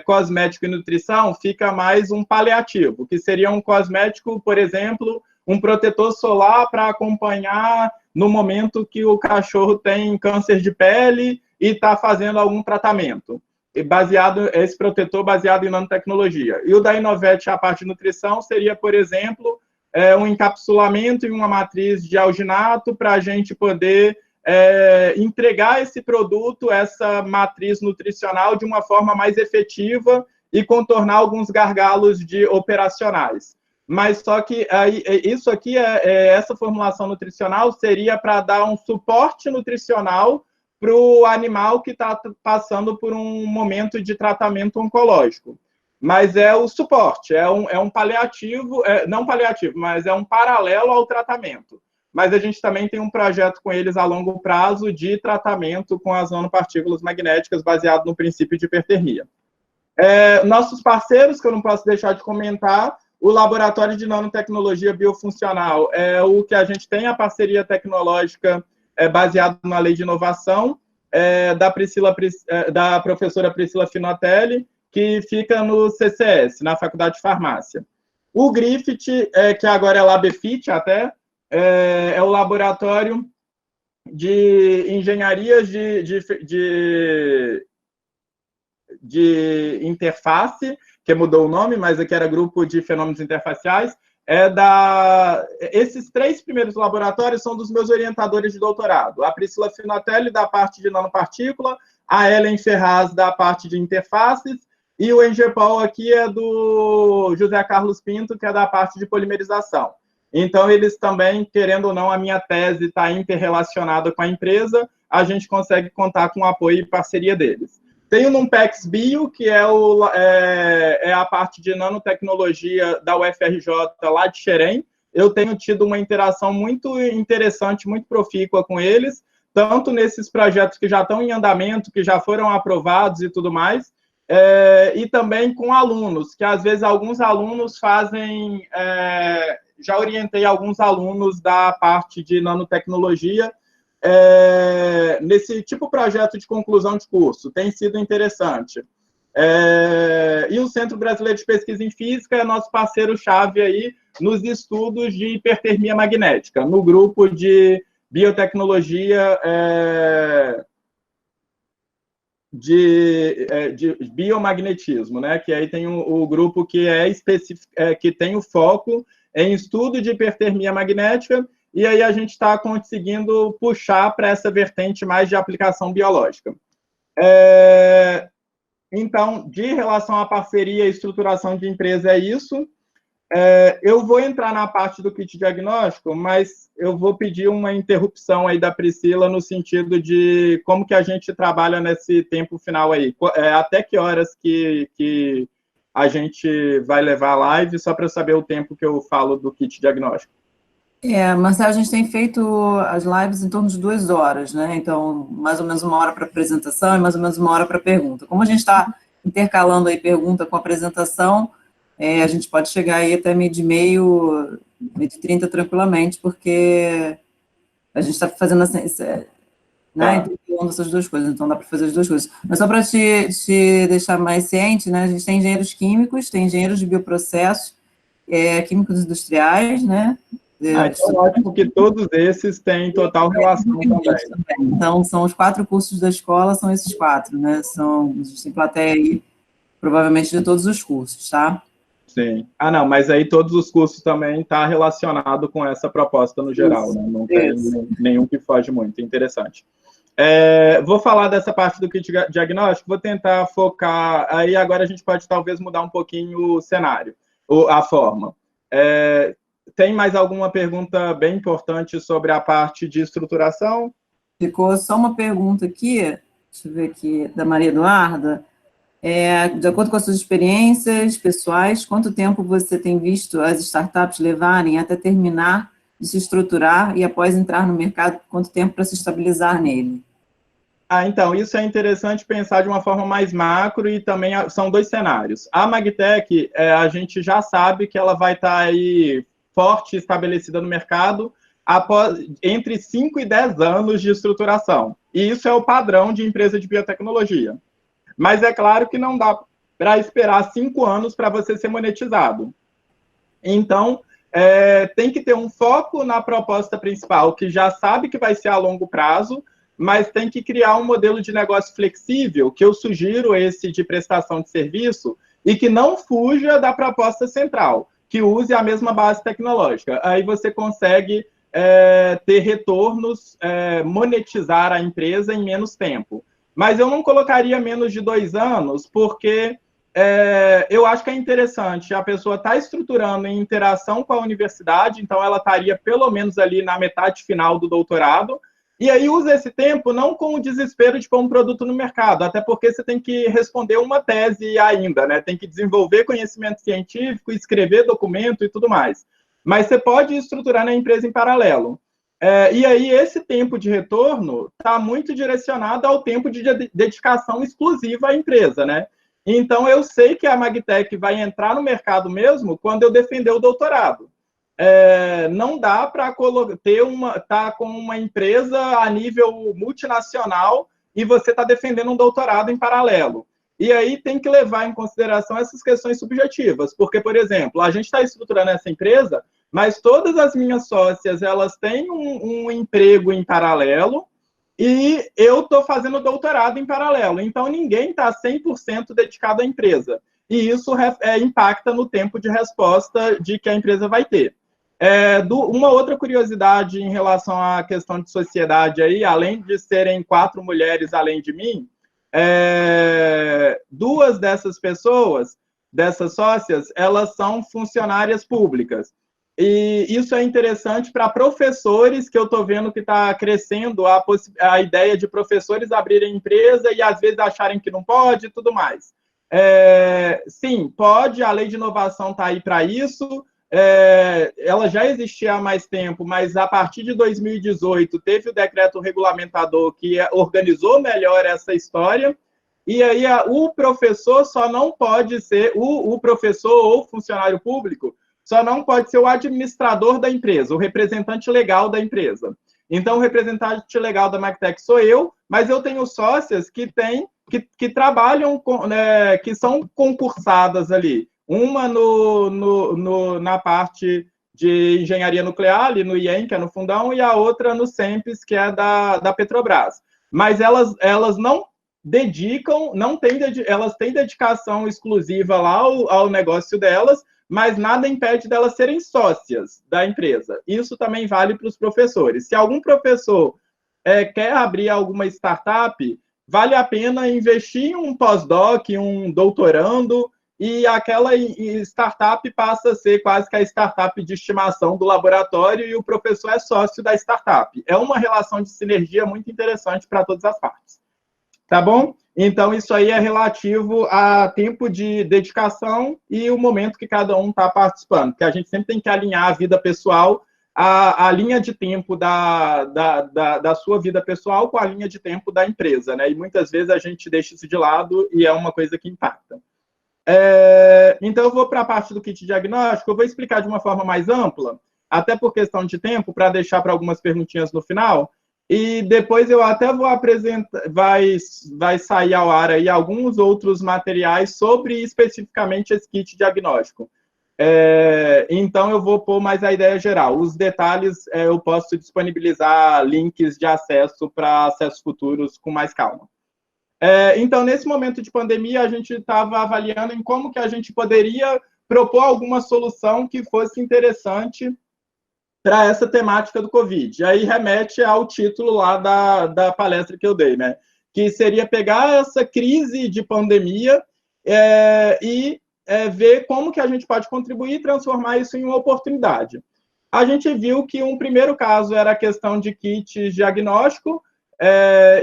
cosmético e nutrição fica mais um paliativo, que seria um cosmético, por exemplo, um protetor solar para acompanhar no momento que o cachorro tem câncer de pele e está fazendo algum tratamento. Esse protetor baseado em nanotecnologia. E o da Inovet, a parte de nutrição, seria, por exemplo, um encapsulamento em uma matriz de alginato para a gente poder entregar esse produto, essa matriz nutricional, de uma forma mais efetiva e contornar alguns gargalos operacionais. Mas só que isso aqui, essa formulação nutricional seria para dar um suporte nutricional para o animal que está passando por um momento de tratamento oncológico. Mas é o suporte, é um paliativo, não paliativo, mas é um paralelo ao tratamento. Mas a gente também tem um projeto com eles a longo prazo de tratamento com as nanopartículas magnéticas baseado no princípio de hipertermia. Nossos parceiros, que eu não posso deixar de comentar, o Laboratório de Nanotecnologia Biofuncional é o que a gente tem a parceria tecnológica baseado na Lei de Inovação, da professora Priscila Finotelli, que fica no CCS, na Faculdade de Farmácia. O Griffith, que agora é Labefit até, é o Laboratório de Engenharias de Interface, que mudou o nome, mas aqui era Grupo de Fenômenos Interfaciais. Esses 3 primeiros laboratórios são dos meus orientadores de doutorado. A Priscila Finotelli, da parte de nanopartícula, a Ellen Ferraz, da parte de interfaces, e o Engepol aqui é do José Carlos Pinto, que é da parte de polimerização. Então, eles também, querendo ou não, a minha tese está interrelacionada com a empresa, a gente consegue contar com o apoio e parceria deles. Tem o Numpex Bio, que é a parte de nanotecnologia da UFRJ lá de Xerém. Eu tenho tido uma interação muito interessante, muito profícua com eles, tanto nesses projetos que já estão em andamento, que já foram aprovados e tudo mais, e também com alunos, que às vezes alguns alunos fazem... já orientei alguns alunos da parte de nanotecnologia nesse tipo de projeto de conclusão de curso. Tem sido interessante. E o Centro Brasileiro de Pesquisa em Física é nosso parceiro-chave aí nos estudos de hipertermia magnética, no grupo de biotecnologia de biomagnetismo, né? Que aí tem o grupo que que tem o foco em estudo de hipertermia magnética, e aí a gente está conseguindo puxar para essa vertente mais de aplicação biológica. Então, de relação à parceria e estruturação de empresa, é isso. Eu vou entrar na parte do kit diagnóstico, mas eu vou pedir uma interrupção aí da Priscila no sentido de como que a gente trabalha nesse tempo final aí. Até que horas que a gente vai levar a live, só para eu saber o tempo que eu falo do kit diagnóstico. Marcelo, a gente tem feito as lives em torno de 2 horas, né? Então, mais ou menos 1 hora para apresentação e mais ou menos 1 hora para pergunta. Como a gente está intercalando aí pergunta com apresentação, a gente pode chegar aí até meio de 30 tranquilamente, porque a gente está fazendo assim, né, intercalando essas 2 coisas, então dá para fazer as 2 coisas. Mas só para te deixar mais ciente, né, a gente tem engenheiros químicos, tem engenheiros de bioprocessos, químicos industriais, né? Então, ótimo que todos esses têm total relação também. Então, são os 4 cursos da escola, são esses 4, né? A gente tem plateia aí, provavelmente, de todos os cursos, tá? Sim. Não, mas aí todos os cursos também estão relacionados com essa proposta no geral, né? Não tem nenhum que foge muito. Interessante. Vou falar dessa parte do kit diagnóstico, vou tentar focar, aí agora a gente pode talvez mudar um pouquinho o cenário, a forma. Tem mais alguma pergunta bem importante sobre a parte de estruturação? Ficou só uma pergunta aqui, deixa eu ver aqui, da Maria Eduarda. De acordo com as suas experiências pessoais, quanto tempo você tem visto as startups levarem até terminar de se estruturar e após entrar no mercado, quanto tempo para se estabilizar nele? Então, isso é interessante pensar de uma forma mais macro e também são 2 cenários. A Magtech, a gente já sabe que ela vai estar aí forte, estabelecida no mercado, entre 5 e 10 anos de estruturação. E isso é o padrão de empresa de biotecnologia. Mas é claro que não dá para esperar 5 anos para você ser monetizado. Então, tem que ter um foco na proposta principal, que já sabe que vai ser a longo prazo, mas tem que criar um modelo de negócio flexível, que eu sugiro esse de prestação de serviço, e que não fuja da proposta central, que use a mesma base tecnológica. Aí você consegue ter retornos, monetizar a empresa em menos tempo. Mas eu não colocaria menos de 2 anos, porque eu acho que é interessante. A pessoa está estruturando em interação com a universidade, então ela estaria pelo menos ali na metade final do doutorado, e aí usa esse tempo não com o desespero de pôr um produto no mercado, até porque você tem que responder uma tese ainda, né? Tem que desenvolver conhecimento científico, escrever documento e tudo mais. Mas você pode estruturar na empresa em paralelo. E aí esse tempo de retorno está muito direcionado ao tempo de dedicação exclusiva à empresa, né? Então, eu sei que a Magtech vai entrar no mercado mesmo quando eu defender o doutorado. Não dá para estar com uma empresa a nível multinacional e você está defendendo um doutorado em paralelo. E aí tem que levar em consideração essas questões subjetivas, porque, por exemplo, a gente está estruturando essa empresa, mas todas as minhas sócias, elas têm um emprego em paralelo e eu estou fazendo doutorado em paralelo. Então, ninguém está 100% dedicado à empresa. E isso impacta no tempo de resposta de que a empresa vai ter. Uma outra curiosidade em relação à questão de sociedade aí, além de serem 4 mulheres além de mim, duas dessas pessoas, dessas sócias, elas são funcionárias públicas. E isso é interessante para professores, que eu estou vendo que está crescendo a ideia de professores abrirem empresa e às vezes acharem que não pode e tudo mais. Sim, pode, a lei de inovação está aí para isso, ela já existia há mais tempo, mas a partir de 2018 teve o decreto regulamentador que organizou melhor essa história, e aí o professor só não pode ser, o professor ou funcionário público, só não pode ser o administrador da empresa, o representante legal da empresa. Então, o representante legal da MagTech sou eu, mas eu tenho sócias que trabalham, né, que são concursadas ali. Uma na parte de engenharia nuclear, ali no IEM, que é no Fundão, e a outra no SEMPES, que é da Petrobras. Mas elas não dedicam, elas têm dedicação exclusiva lá ao negócio delas, mas nada impede delas serem sócias da empresa. Isso também vale para os professores. Se algum professor quer abrir alguma startup, vale a pena investir em um pós-doc, um doutorando, e aquela startup passa a ser quase que a startup de estimação do laboratório e o professor é sócio da startup. É uma relação de sinergia muito interessante para todas as partes. Tá bom? Então, isso aí é relativo a tempo de dedicação e o momento que cada um está participando, porque a gente sempre tem que alinhar a vida pessoal, a linha de tempo da sua vida pessoal com a linha de tempo da empresa, né? E muitas vezes a gente deixa isso de lado e é uma coisa que impacta. Então, eu vou para a parte do kit diagnóstico, eu vou explicar de uma forma mais ampla, até por questão de tempo, para deixar para algumas perguntinhas no final. E depois eu até vou apresentar, vai sair ao ar aí alguns outros materiais sobre especificamente esse kit diagnóstico. Então eu vou pôr mais a ideia geral. Os detalhes eu posso disponibilizar links de acesso para acessos futuros com mais calma. Então, nesse momento de pandemia, a gente estava avaliando em como que a gente poderia propor alguma solução que fosse interessante para essa temática do Covid. Aí remete ao título lá da palestra que eu dei, né? Que seria pegar essa crise de pandemia e ver como que a gente pode contribuir e transformar isso em uma oportunidade. A gente viu que um primeiro caso era a questão de kits diagnóstico,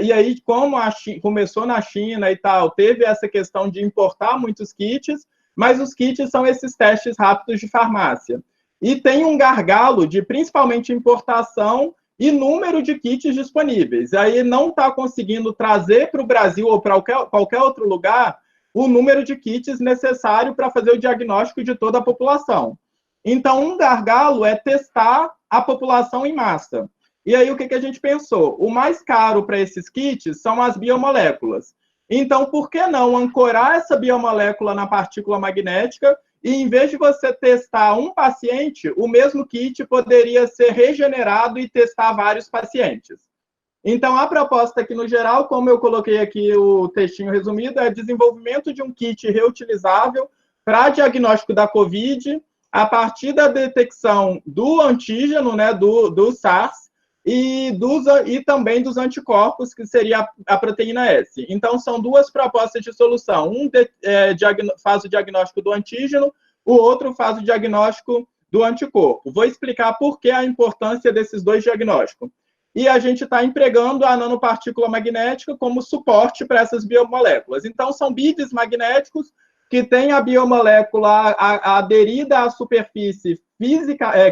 e aí, como começou na China e tal, teve essa questão de importar muitos kits, mas os kits são esses testes rápidos de farmácia. E tem um gargalo de, principalmente, importação e número de kits disponíveis. Aí não está conseguindo trazer para o Brasil ou para qualquer outro lugar o número de kits necessário para fazer o diagnóstico de toda a população. Então, um gargalo é testar a população em massa. E aí, o que a gente pensou? O mais caro para esses kits são as biomoléculas. Então, por que não ancorar essa biomolécula na partícula magnética e, em vez de você testar um paciente, o mesmo kit poderia ser regenerado e testar vários pacientes? Então, a proposta aqui, no geral, como eu coloquei aqui o textinho resumido, é desenvolvimento de um kit reutilizável para diagnóstico da COVID, a partir da detecção do antígeno, né, do SARS, e também dos anticorpos, que seria a proteína S. Então, são duas propostas de solução. Um faz o diagnóstico do antígeno, o outro faz o diagnóstico do anticorpo. Vou explicar por que a importância desses dois diagnósticos. E a gente está empregando a nanopartícula magnética como suporte para essas biomoléculas. Então, são bits magnéticos que têm a biomolécula aderida à superfície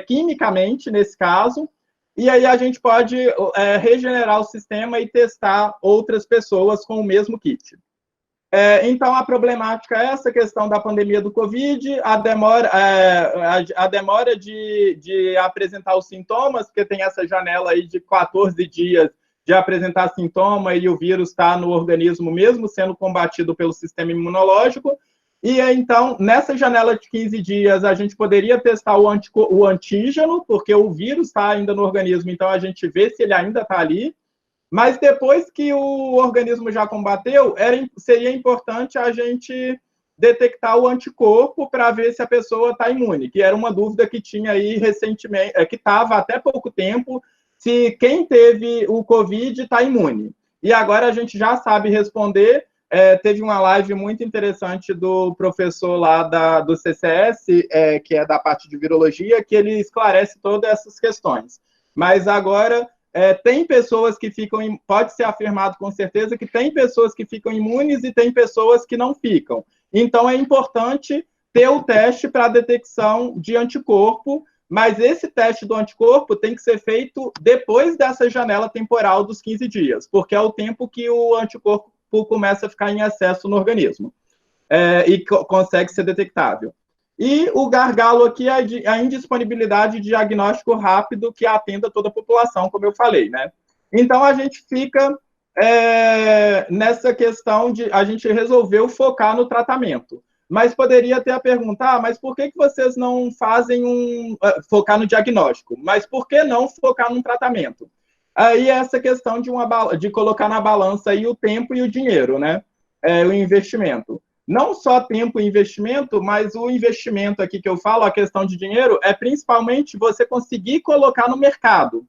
quimicamente, nesse caso, e aí a gente pode regenerar o sistema e testar outras pessoas com o mesmo kit. Então, a problemática é essa questão da pandemia do Covid, a demora de apresentar os sintomas, porque tem essa janela aí de 14 dias de apresentar sintoma e o vírus está no organismo mesmo sendo combatido pelo sistema imunológico. E então, nessa janela de 15 dias, a gente poderia testar o antígeno, porque o vírus está ainda no organismo, então a gente vê se ele ainda está ali. Mas depois que o organismo já combateu, seria importante a gente detectar o anticorpo para ver se a pessoa está imune, que era uma dúvida que tinha aí recentemente, que estava até pouco tempo, se quem teve o Covid está imune. e agora a gente já sabe responder. Teve uma live muito interessante do professor lá do CCS, que é da parte de virologia, que ele esclarece todas essas questões. Mas agora, tem pessoas que ficam, pode ser afirmado com certeza que tem pessoas que ficam imunes e tem pessoas que não ficam. Então, é importante ter o teste para a detecção de anticorpo, mas esse teste do anticorpo tem que ser feito depois dessa janela temporal dos 15 dias, porque é o tempo que o anticorpo começa a ficar em excesso no organismo, e consegue ser detectável. E o gargalo aqui é a indisponibilidade de diagnóstico rápido que atenda toda a população, como eu falei, né? Então, a gente fica nessa questão de a gente resolveu focar no tratamento. Mas poderia ter a pergunta, mas por que vocês não fazem focar no diagnóstico? Mas por que não focar no tratamento? Aí essa questão de colocar na balança aí o tempo e o dinheiro, né? O investimento. Não só tempo e investimento, mas o investimento aqui que eu falo, a questão de dinheiro, é principalmente você conseguir colocar no mercado.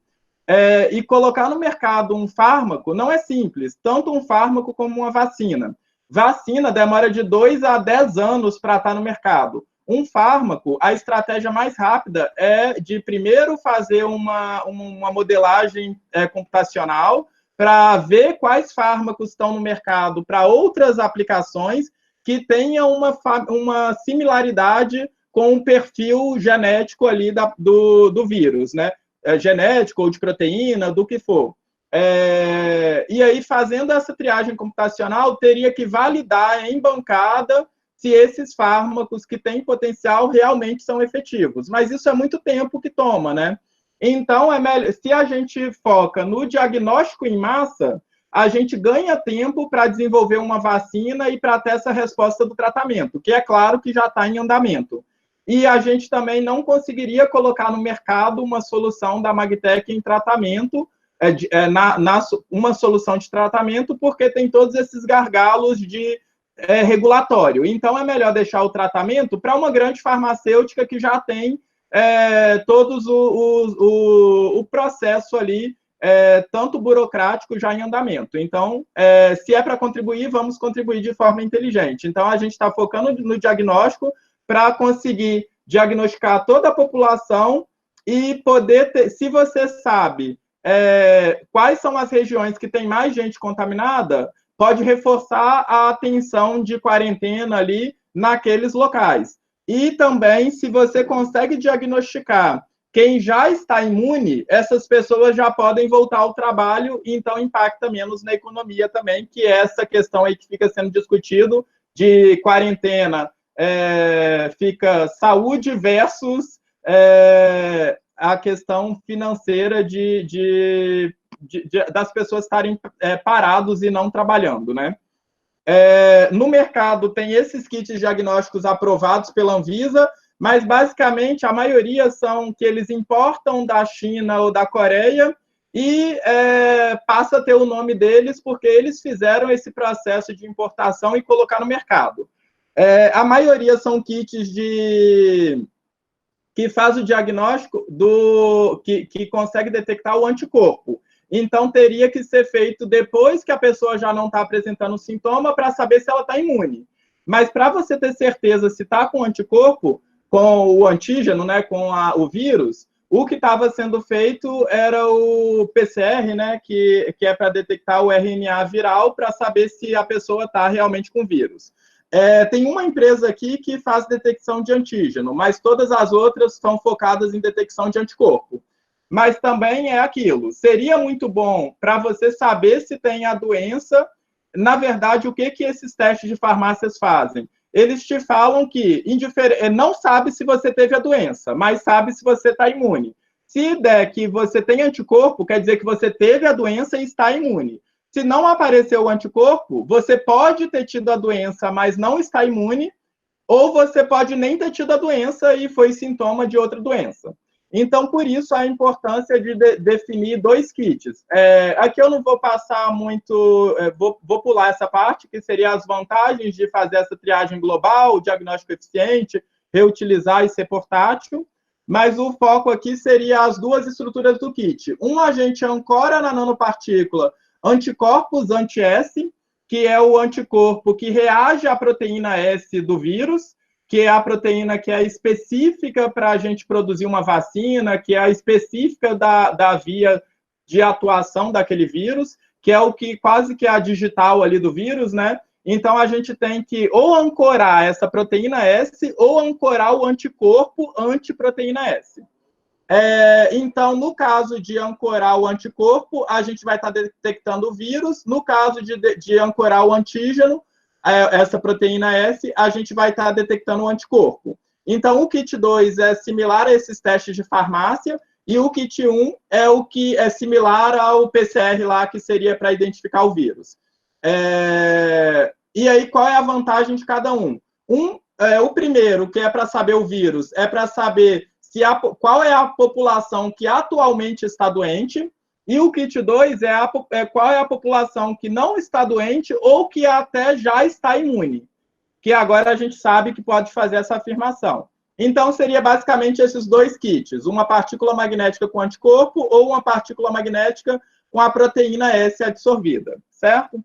E colocar no mercado um fármaco não é simples, tanto um fármaco como uma vacina. Vacina demora de 2 a 10 anos para estar no mercado. Um fármaco, a estratégia mais rápida é de primeiro fazer uma modelagem computacional para ver quais fármacos estão no mercado para outras aplicações que tenham uma similaridade com o perfil genético ali do vírus, né? Genético ou de proteína, do que for. E aí, fazendo essa triagem computacional, teria que validar em bancada se esses fármacos que têm potencial realmente são efetivos. Mas isso é muito tempo que toma, né? Então, se a gente foca no diagnóstico em massa, a gente ganha tempo para desenvolver uma vacina e para ter essa resposta do tratamento, que é claro que já está em andamento. E a gente também não conseguiria colocar no mercado uma solução da Magtec em tratamento, uma solução de tratamento, porque tem todos esses gargalos de regulatório. Então, é melhor deixar o tratamento para uma grande farmacêutica que já tem todos o processo ali, tanto burocrático, já em andamento. Então, se é para contribuir, vamos contribuir de forma inteligente. Então, a gente está focando no diagnóstico para conseguir diagnosticar toda a população e poder ter, se você sabe quais são as regiões que tem mais gente contaminada, pode reforçar a atenção de quarentena ali naqueles locais. E também, se você consegue diagnosticar quem já está imune, essas pessoas já podem voltar ao trabalho, e então impacta menos na economia também, que é essa questão aí que fica sendo discutido de quarentena, fica saúde versus a questão financeira das pessoas estarem parados e não trabalhando, né? No mercado tem esses kits diagnósticos aprovados pela Anvisa, mas basicamente a maioria são que eles importam da China ou da Coreia e passa a ter o nome deles porque eles fizeram esse processo de importação e colocar no mercado. A maioria são kits que faz o diagnóstico que consegue detectar o anticorpo. Então, teria que ser feito depois que a pessoa já não está apresentando sintoma para saber se ela está imune. Mas para você ter certeza se está com anticorpo, com o antígeno, né, com o vírus, o que estava sendo feito era o PCR, né, que é para detectar o RNA viral para saber se a pessoa está realmente com vírus. Tem uma empresa aqui que faz detecção de antígeno, mas todas as outras estão focadas em detecção de anticorpo. Mas também é aquilo, seria muito bom para você saber se tem a doença. Na verdade, o que esses testes de farmácias fazem? Eles te falam que não sabe se você teve a doença, mas sabe se você está imune. Se der que você tem anticorpo, quer dizer que você teve a doença e está imune. Se não apareceu o anticorpo, você pode ter tido a doença, mas não está imune, ou você pode nem ter tido a doença e foi sintoma de outra doença. Então, por isso, a importância de definir 2 kits. Aqui eu não vou passar muito, vou pular essa parte, que seria as vantagens de fazer essa triagem global, diagnóstico eficiente, reutilizar e ser portátil, mas o foco aqui seria as 2 estruturas do kit. A gente ancora na nanopartícula anticorpos anti-S, que é o anticorpo que reage à proteína S do vírus, que é a proteína que é específica para a gente produzir uma vacina, que é a específica da via de atuação daquele vírus, que é o que quase que é a digital ali do vírus, né? Então, a gente tem que ou ancorar essa proteína S ou ancorar o anticorpo antiproteína S. Então, no caso de ancorar o anticorpo, a gente vai estar detectando o vírus. No caso de ancorar o antígeno, essa proteína S, a gente vai estar detectando o anticorpo. Então, o kit 2 é similar a esses testes de farmácia, e o kit 1 é o que é similar ao PCR lá, que seria para identificar o vírus. E aí, qual é a vantagem de cada um? O primeiro, que é para saber o vírus, é para saber qual é a população que atualmente está doente, e o kit 2 qual é a população que não está doente ou que até já está imune, que agora a gente sabe que pode fazer essa afirmação. Então, seria basicamente esses dois kits, uma partícula magnética com anticorpo ou uma partícula magnética com a proteína S adsorvida, certo?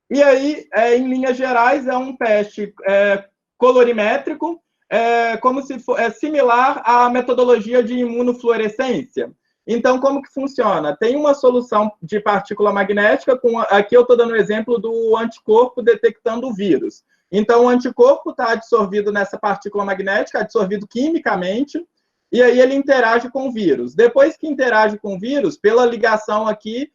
E aí, em linhas gerais, é um teste colorimétrico, como se for similar à metodologia de imunofluorescência. Então, como que funciona? Tem uma solução de partícula magnética, aqui eu estou dando o exemplo do anticorpo detectando o vírus. Então, o anticorpo está adsorvido nessa partícula magnética, adsorvido quimicamente, e aí ele interage com o vírus. Depois que interage com o vírus, pela ligação aqui,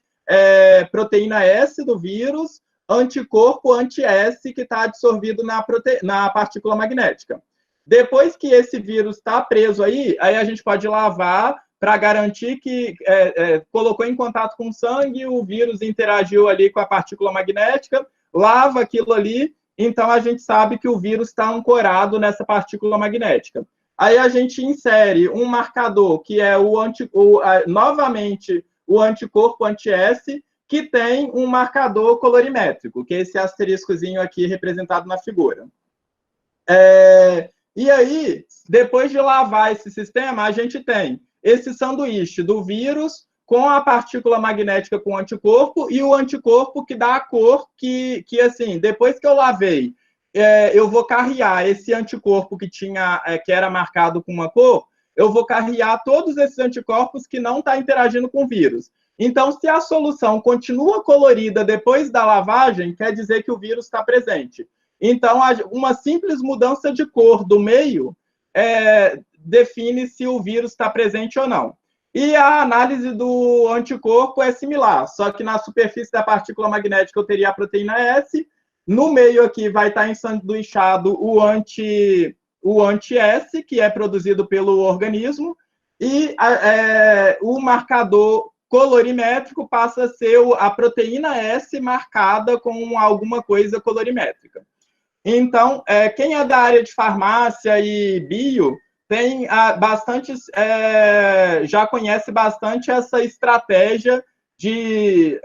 proteína S do vírus, anticorpo anti-S que está adsorvido na partícula magnética. Depois que esse vírus está preso aí a gente pode lavar para garantir que colocou em contato com o sangue, o vírus interagiu ali com a partícula magnética, lava aquilo ali, então a gente sabe que o vírus está ancorado nessa partícula magnética. Aí a gente insere um marcador, que é novamente o anticorpo anti-S, que tem um marcador colorimétrico, que é esse asteriscozinho aqui representado na figura. E aí, depois de lavar esse sistema, a gente tem esse sanduíche do vírus com a partícula magnética com anticorpo e o anticorpo que dá a cor que assim, depois que eu lavei, eu vou carrear esse anticorpo que era marcado com uma cor, eu vou carrear todos esses anticorpos que não estão interagindo com o vírus. Então, se a solução continua colorida depois da lavagem, quer dizer que o vírus está presente. Então, uma simples mudança de cor do meio define se o vírus está presente ou não. E a análise do anticorpo é similar, só que na superfície da partícula magnética eu teria a proteína S, no meio aqui vai estar ensanduichado o anti-S, que é produzido pelo organismo, e o marcador colorimétrico passa a ser a proteína S marcada com alguma coisa colorimétrica. Então, quem é da área de farmácia e bio tem já conhece bastante essa estratégia de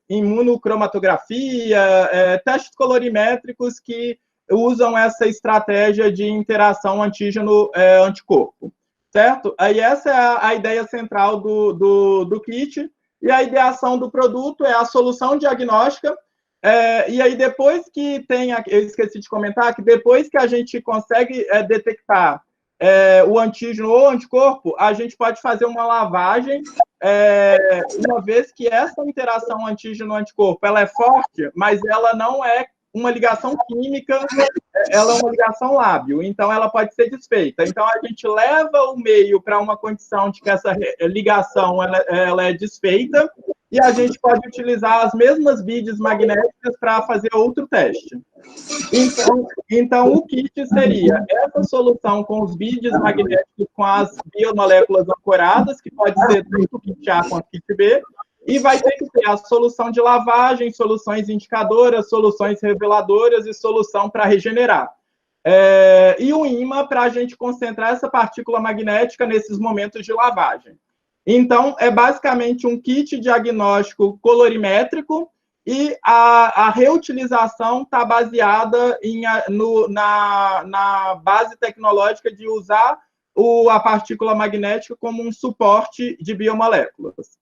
imunocromatografia, testes colorimétricos que usam essa estratégia de interação antígeno-anticorpo, certo? Aí essa é a ideia central do kit, e a ideação do produto é a solução diagnóstica. E aí, depois que eu esqueci de comentar, que depois que a gente consegue detectar o antígeno ou anticorpo, a gente pode fazer uma lavagem, uma vez que essa interação antígeno-anticorpo ela é forte, mas ela não é uma ligação química, ela é uma ligação lábil, então ela pode ser desfeita. Então, a gente leva o meio para uma condição de que essa ligação ela é desfeita, e a gente pode utilizar as mesmas beads magnéticas para fazer outro teste. Então, o kit seria essa solução com os beads magnéticos com as biomoléculas ancoradas, que pode ser tanto o kit A quanto o kit B, e vai ter que ter a solução de lavagem, soluções indicadoras, soluções reveladoras e solução para regenerar. E o ímã para a gente concentrar essa partícula magnética nesses momentos de lavagem. Então, é basicamente um kit diagnóstico colorimétrico e a reutilização está baseada na base tecnológica de usar a partícula magnética como um suporte de biomoléculas.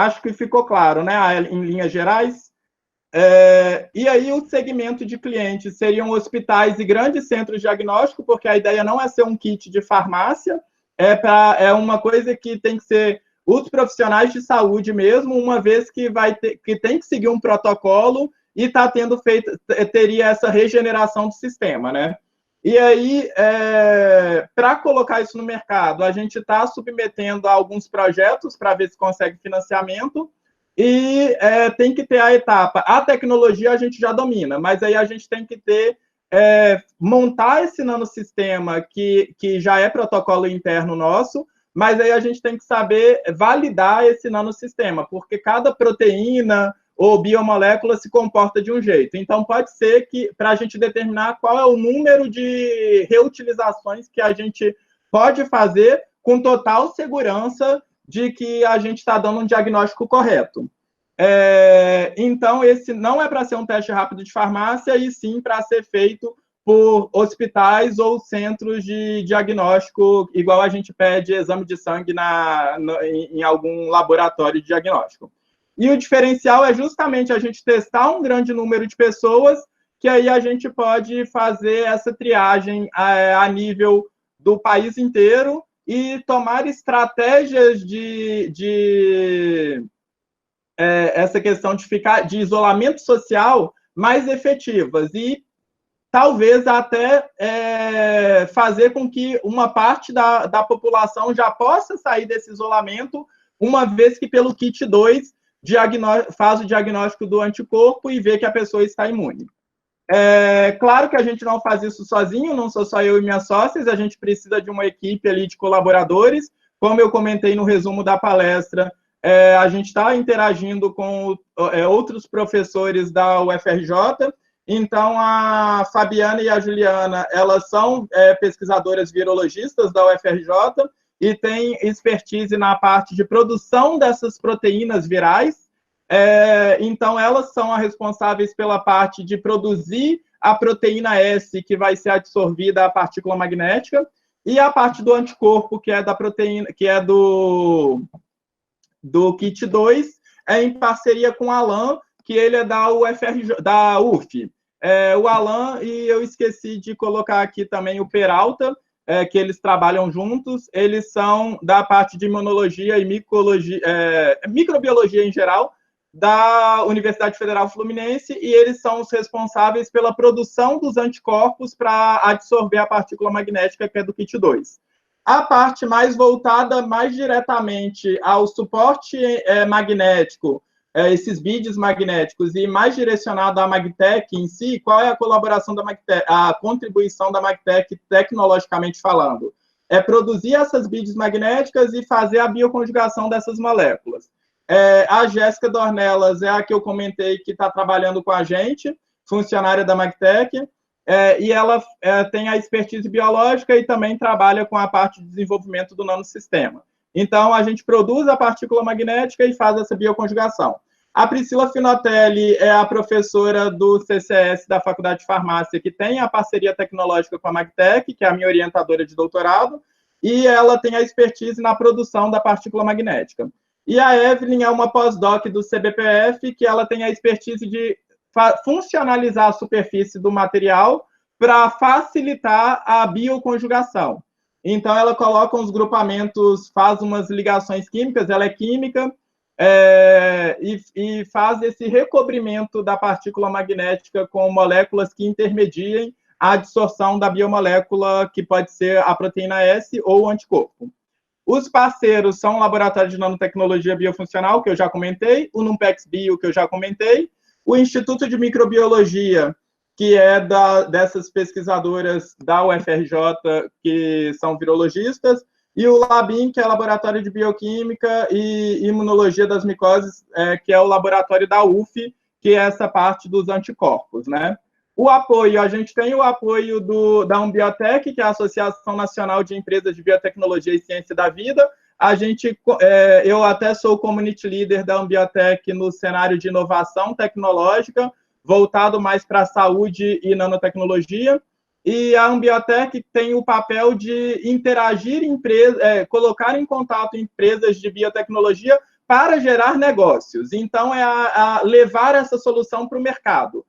Acho que ficou claro, né, em linhas gerais. E aí o segmento de clientes seriam hospitais e grandes centros de diagnóstico, porque a ideia não é ser um kit de farmácia, é uma coisa que tem que ser os profissionais de saúde mesmo, uma vez que tem que seguir um protocolo e teria essa regeneração do sistema, né? E aí, para colocar isso no mercado, a gente está submetendo a alguns projetos para ver se consegue financiamento, e tem que ter a etapa. A tecnologia a gente já domina, mas aí a gente tem que montar esse nanosistema que já é protocolo interno nosso, mas aí a gente tem que saber validar esse nanosistema, porque cada proteína ou biomolécula se comporta de um jeito. Então, pode ser que, para a gente determinar qual é o número de reutilizações que a gente pode fazer com total segurança de que a gente está dando um diagnóstico correto. Então, esse não é para ser um teste rápido de farmácia, e sim para ser feito por hospitais ou centros de diagnóstico, igual a gente pede exame de sangue em algum laboratório de diagnóstico. E o diferencial é justamente a gente testar um grande número de pessoas, que aí a gente pode fazer essa triagem a nível do país inteiro e tomar estratégias essa questão de isolamento social mais efetivas e talvez até fazer com que uma parte da população já possa sair desse isolamento, uma vez que pelo kit 2 faz o diagnóstico do anticorpo e vê que a pessoa está imune. Claro que a gente não faz isso sozinho, não sou só eu e minhas sócias, a gente precisa de uma equipe ali de colaboradores. Como eu comentei no resumo da palestra, a gente está interagindo com outros professores da UFRJ. Então, a Fabiana e a Juliana, elas são pesquisadoras virologistas da UFRJ e têm expertise na parte de produção dessas proteínas virais. Então, elas são as responsáveis pela parte de produzir a proteína S, que vai ser absorvida à partícula magnética, e a parte do anticorpo, que é da proteína, que é do kit 2, em parceria com o Alan, que ele é da UF. O Alan, e eu esqueci de colocar aqui também o Peralta, que eles trabalham juntos, eles são da parte de imunologia e microbiologia em geral, da Universidade Federal Fluminense, e eles são os responsáveis pela produção dos anticorpos para absorver a partícula magnética, que é do kit 2. A parte mais voltada mais diretamente ao suporte magnético, esses beads magnéticos, e mais direcionado à Magtec em si, qual é a colaboração da Magtec, a contribuição da Magtec tecnologicamente falando? É produzir essas beads magnéticas e fazer a bioconjugação dessas moléculas. A Jéssica Dornelas é a que eu comentei que está trabalhando com a gente, funcionária da Magtec, e ela tem a expertise biológica e também trabalha com a parte de desenvolvimento do nanosistema. Então, a gente produz a partícula magnética e faz essa bioconjugação. A Priscila Finotelli é a professora do CCS da Faculdade de Farmácia, que tem a parceria tecnológica com a Magtec, que é a minha orientadora de doutorado, e ela tem a expertise na produção da partícula magnética. E a Evelyn é uma pós-doc do CBPF, que ela tem a expertise de funcionalizar a superfície do material para facilitar a bioconjugação. Então, ela coloca uns grupamentos, faz umas ligações químicas, ela é química, e faz esse recobrimento da partícula magnética com moléculas que intermediem a adsorção da biomolécula, que pode ser a proteína S ou o anticorpo. Os parceiros são o Laboratório de Nanotecnologia Biofuncional, que eu já comentei, o Numpex Bio, que eu já comentei, o Instituto de Microbiologia, que é dessas pesquisadoras da UFRJ, que são virologistas, e o LABIM, que é o Laboratório de Bioquímica e Imunologia das Micoses, que é o laboratório da UF, que é essa parte dos anticorpos, né? O apoio, a gente tem o apoio da Umbiotec, que é a Associação Nacional de Empresas de Biotecnologia e Ciência da Vida. Eu até sou community leader da Umbiotec no cenário de inovação tecnológica, voltado mais para a saúde e nanotecnologia. E a Umbiotec tem o papel de interagir colocar em contato empresas de biotecnologia para gerar negócios. Então, é levar essa solução para o mercado.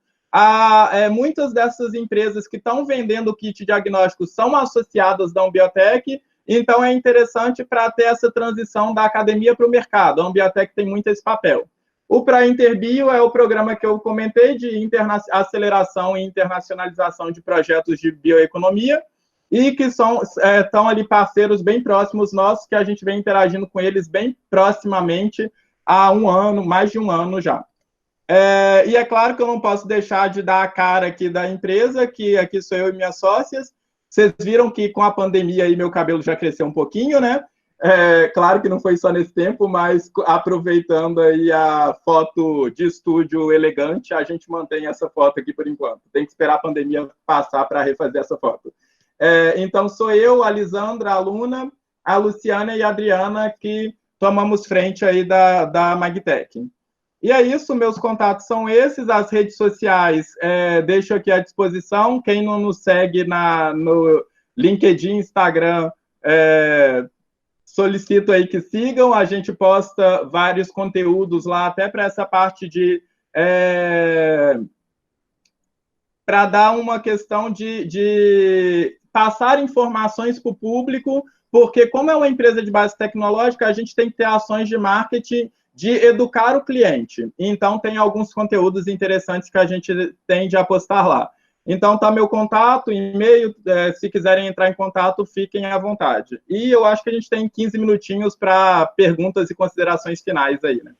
Muitas dessas empresas que estão vendendo kit diagnóstico são associadas da Ambiotech, então é interessante para ter essa transição da academia para o mercado. A Ambiotech tem muito esse papel. O ProInterBio é o programa que eu comentei de aceleração e internacionalização de projetos de bioeconomia, e que estão ali parceiros bem próximos nossos, que a gente vem interagindo com eles bem proximamente há um ano, mais de um ano já. E é claro que eu não posso deixar de dar a cara aqui da empresa, que aqui sou eu e minhas sócias. Vocês viram que com a pandemia aí meu cabelo já cresceu um pouquinho, né? Claro que não foi só nesse tempo, mas aproveitando aí a foto de estúdio elegante, a gente mantém essa foto aqui por enquanto. Tem que esperar a pandemia passar para refazer essa foto. Então, sou eu, a Lisandra, a aluna, a Luciana e a Adriana, que tomamos frente aí da Magtech. E é isso, meus contatos são esses, as redes sociais deixo aqui à disposição. Quem não nos segue no LinkedIn, Instagram, solicito aí que sigam. A gente posta vários conteúdos lá, até para essa parte de... para dar uma questão de passar informações para o público, porque como é uma empresa de base tecnológica, a gente tem que ter ações de marketing de educar o cliente. Então, tem alguns conteúdos interessantes que a gente tende a postar lá. Então, tá meu contato, e-mail, se quiserem entrar em contato, fiquem à vontade. E eu acho que a gente tem 15 minutinhos para perguntas e considerações finais aí, né?